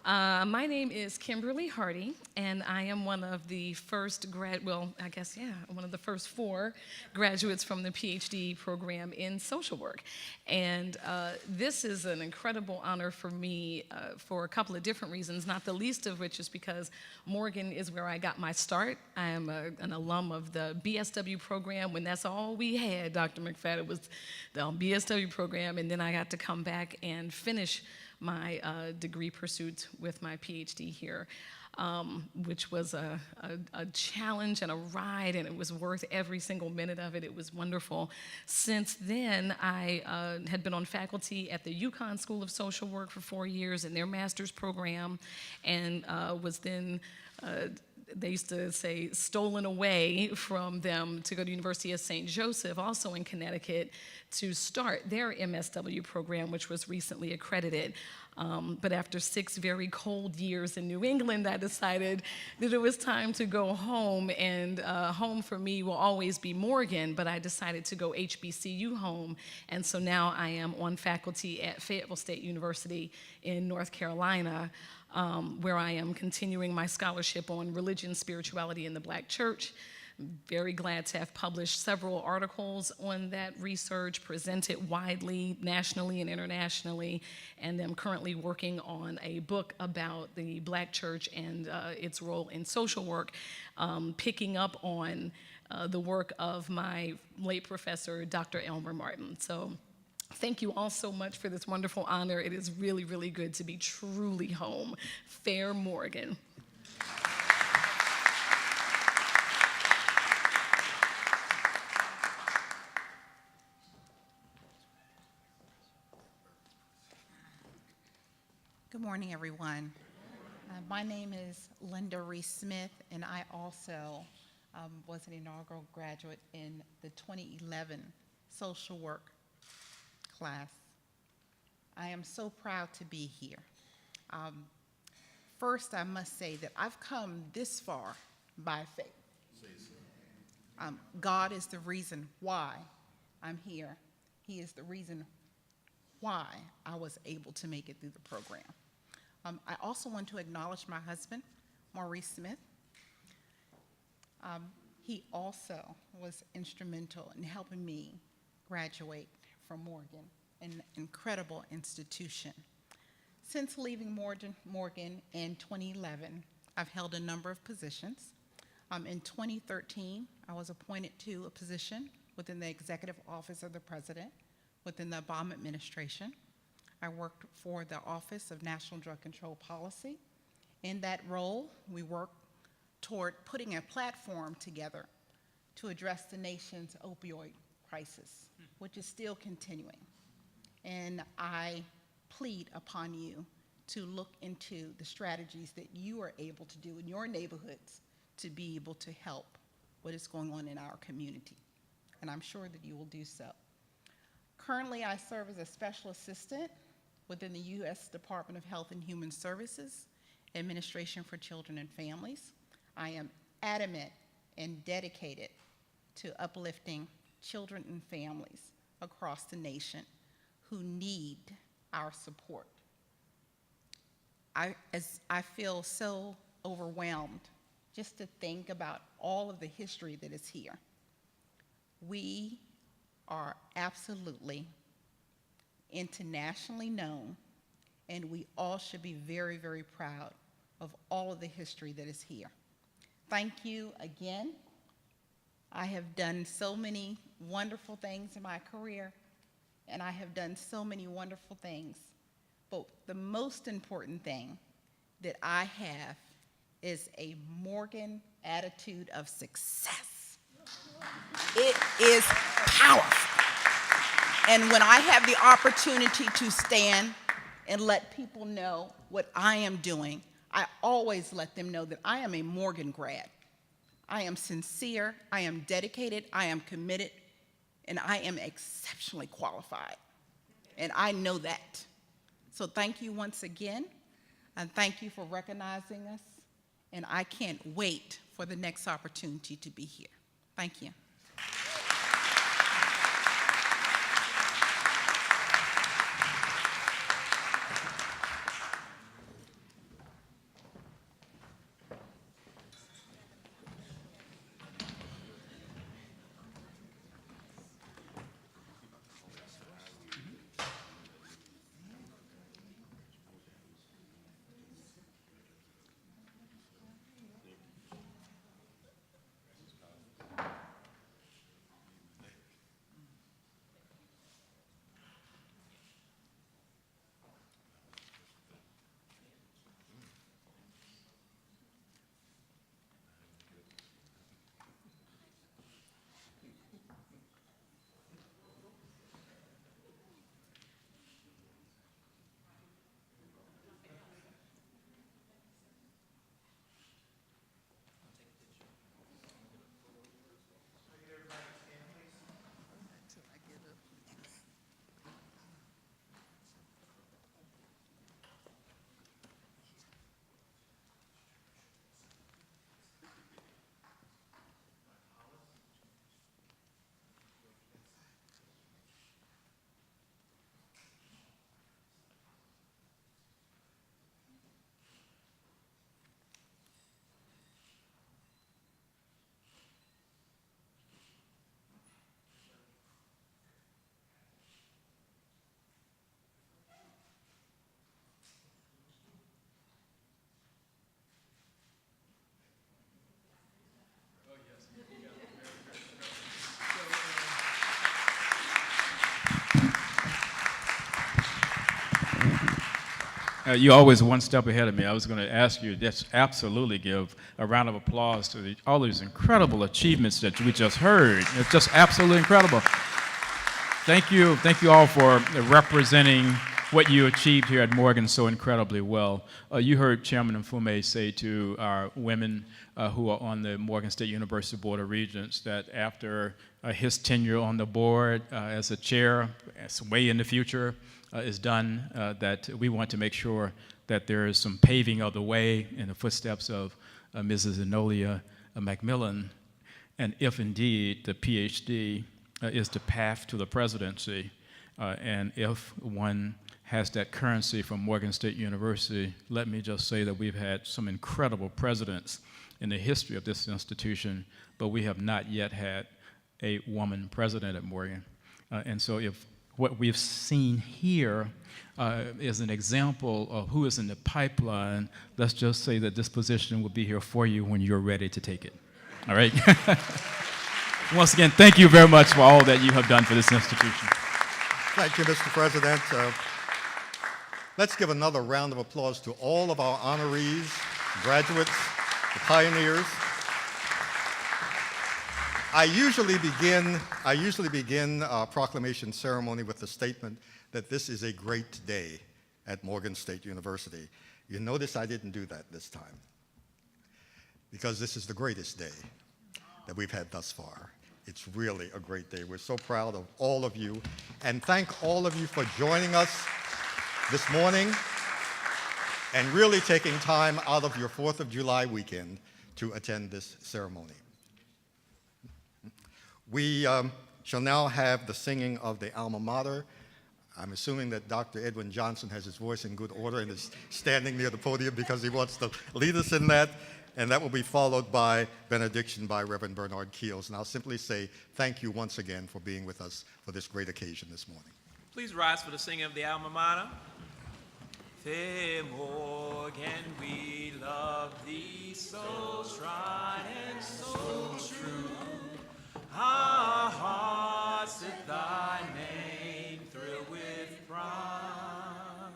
My name is Kimberly Hardy, and I am one of the first one of the first 4 graduates from the PhD program in social work. And this is an incredible honor for me for a couple of different reasons, not the least of which is because Morgan is where I got my start. I am an alum of the BSW program when that's all we had, Dr. McFadden, was the BSW program, and then I got to come back and finish my degree pursuits with my PhD here, which was a challenge and a ride, and it was worth every single minute of it. It was wonderful. Since then, I had been on faculty at the UConn School of Social Work for 4 years in their master's program, and was then they used to say stolen away from them to go to University of St. Joseph, also in Connecticut, to start their MSW program, which was recently accredited. But after 6 very cold years in New England, I decided that it was time to go home, and home for me will always be Morgan, but I decided to go HBCU home, and so now I am on faculty at Fayetteville State University in North Carolina, where I am continuing my scholarship on religion, spirituality, and the Black church. I'm very glad to have published several articles on that research, presented widely, nationally and internationally, and I'm currently working on a book about the Black church and its role in social work, picking up on the work of my late professor, Dr. Elmer Martin. So thank you all so much for this wonderful honor. It is really, really good to be truly home. Fair Morgan. Good morning, everyone. My name is Linda Reese Smith, and I also was an inaugural graduate in the 2011 social work class. I am so proud to be here. First, I must say that I've come this far by faith. God is the reason why I'm here. He is the reason why I was able to make it through the program. I also want to acknowledge my husband, Maurice Smith. He also was instrumental in helping me graduate from Morgan, an incredible institution. Since leaving Morgan in 2011, I've held a number of positions. In 2013, I was appointed to a position within the Executive Office of the President within the Obama administration. I worked for the Office of National Drug Control Policy. In that role, we worked toward putting a platform together to address the nation's opioid crisis, which is still continuing. And I plead upon you to look into the strategies that you are able to do in your neighborhoods to be able to help what is going on in our community. And I'm sure that you will do so. Currently, I serve as a special assistant within the U.S. Department of Health and Human Services, Administration for Children and Families. I am adamant and dedicated to uplifting children and families across the nation who need our support. I feel so overwhelmed just to think about all of the history that is here. We are absolutely internationally known, and we all should be very, very proud of all of the history that is here. Thank you again. I have done so many wonderful things in my career, and I have done so many wonderful things. But the most important thing that I have is a Morgan attitude of success. It is powerful. And when I have the opportunity to stand and let people know what I am doing, I always let them know that I am a Morgan grad. I am sincere, I am dedicated, I am committed, and I am exceptionally qualified. And I know that. So thank you once again, and thank you for recognizing us, and I can't wait for the next opportunity to be here. Thank you. You're always one step ahead of me. I was going to ask you, just absolutely give a round of applause to all these incredible achievements that we just heard. It's just absolutely incredible. Thank you all for representing what you achieved here at Morgan so incredibly well. You heard Chairman Mfume say to our women who are on the Morgan State University Board of Regents that after his tenure on the board as a chair, as way in the future, is done, that we want to make sure that there is some paving of the way in the footsteps of Mrs. Enolia McMillan, and if indeed the PhD is the path to the presidency, and if one has that currency from Morgan State University, let me just say that we've had some incredible presidents in the history of this institution, but we have not yet had a woman president at Morgan. And so if what we've seen here is an example of who is in the pipeline, let's just say that this position will be here for you when you're ready to take it. All right? Once again, thank you very much for all that you have done for this institution. Thank you, Mr. President. Let's give another round of applause to all of our honorees, graduates, the pioneers. I usually begin a proclamation ceremony with the statement that this is a great day at Morgan State University. You notice I didn't do that this time because this is the greatest day that we've had thus far. It's really a great day. We're so proud of all of you, and thank all of you for joining us this morning and really taking time out of your 4th of July weekend to attend this ceremony. We shall now have the singing of the alma mater. I'm assuming that Dr. Edwin Johnson has his voice in good order and is standing near the podium because he wants to lead us in that. And that will be followed by benediction by Reverend Bernard Keels. And I'll simply say thank you once again for being with us for this great occasion this morning. Please rise for the singing of the alma mater. Fair Morgan, we love thee so tried and so true. Our hearts at thy name thrill with pride.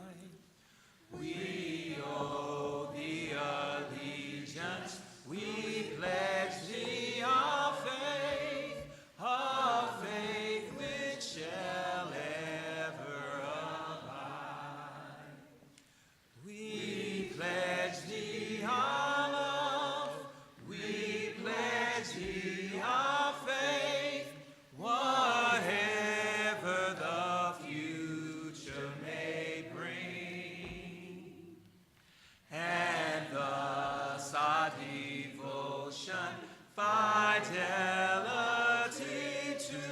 We owe thee allegiance, we pledge thee our faith which shall ever abide. We pledge thee our love, we pledge thee our faith, whatever the future may bring. And thus our devotion, fidelity to,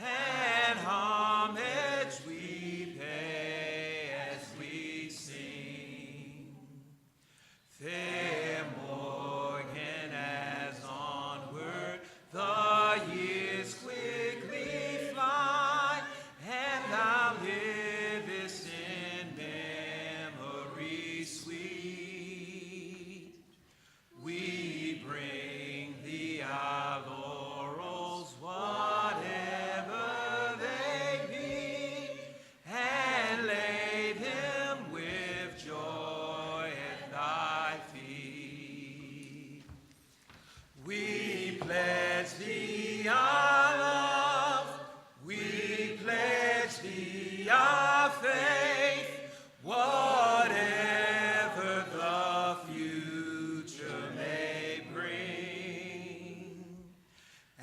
and homage we pay as we sing. Fair Morgan, as onward the years quickly fly, and thou livest in memory sweet, we bring thee our laurels, whatever they be, and lay them with joy at thy feet. We pledge thee our love, we pledge thee our faith, whatever the future may bring.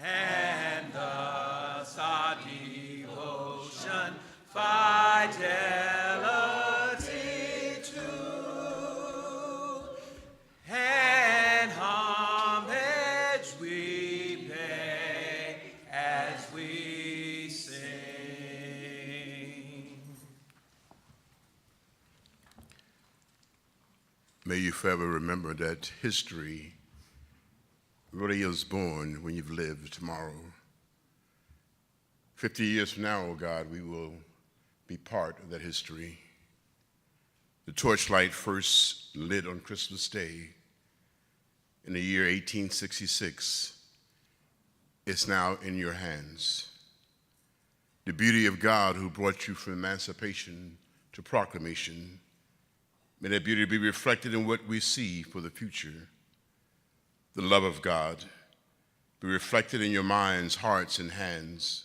And thus our devotion, fidelity to, and homage we pay as we sing. May you forever remember that history really is born when you've lived tomorrow. 50 years from now, oh God, we will be part of that history. The torchlight first lit on Christmas Day in the year 1866 is now in your hands. The beauty of God who brought you from emancipation to proclamation, may that beauty be reflected in what we see for the future. The love of God be reflected in your minds, hearts, and hands.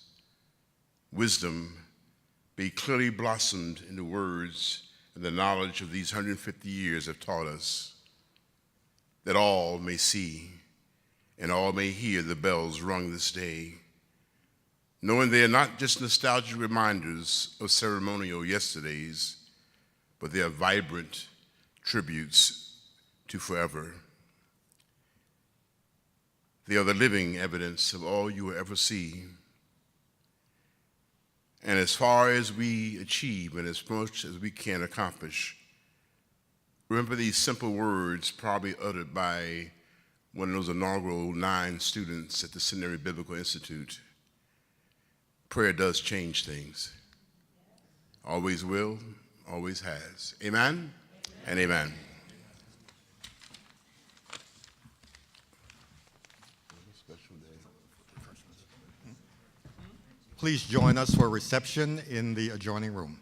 Wisdom be clearly blossomed in the words and the knowledge of these 150 years have taught us, that all may see and all may hear the bells rung this day, knowing they are not just nostalgic reminders of ceremonial yesterdays, but they are vibrant tributes to forever. They are the living evidence of all you will ever see. And as far as we achieve and as much as we can accomplish, remember these simple words probably uttered by one of those inaugural 9 students at the Seminary Biblical Institute. Prayer does change things. Always will, always has. Amen and amen. Please join us for a reception in the adjoining room.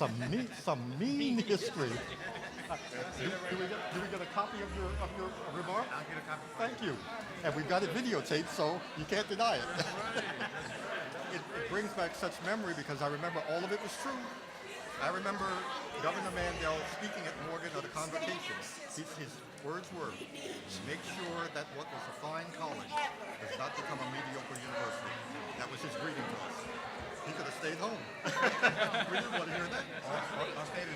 Some mean history. Do we get a copy of your remark? I'll get a copy. Thank you. And we've got it videotaped, so you can't deny it. It brings back such memory because I remember all of it was true. I remember Governor Mandel speaking at Morgan at a convocation. His words were, make sure that what was a fine college does not become a mediocre university. That was his greeting to us. He could have stayed home. We didn't want to hear that. I'll stay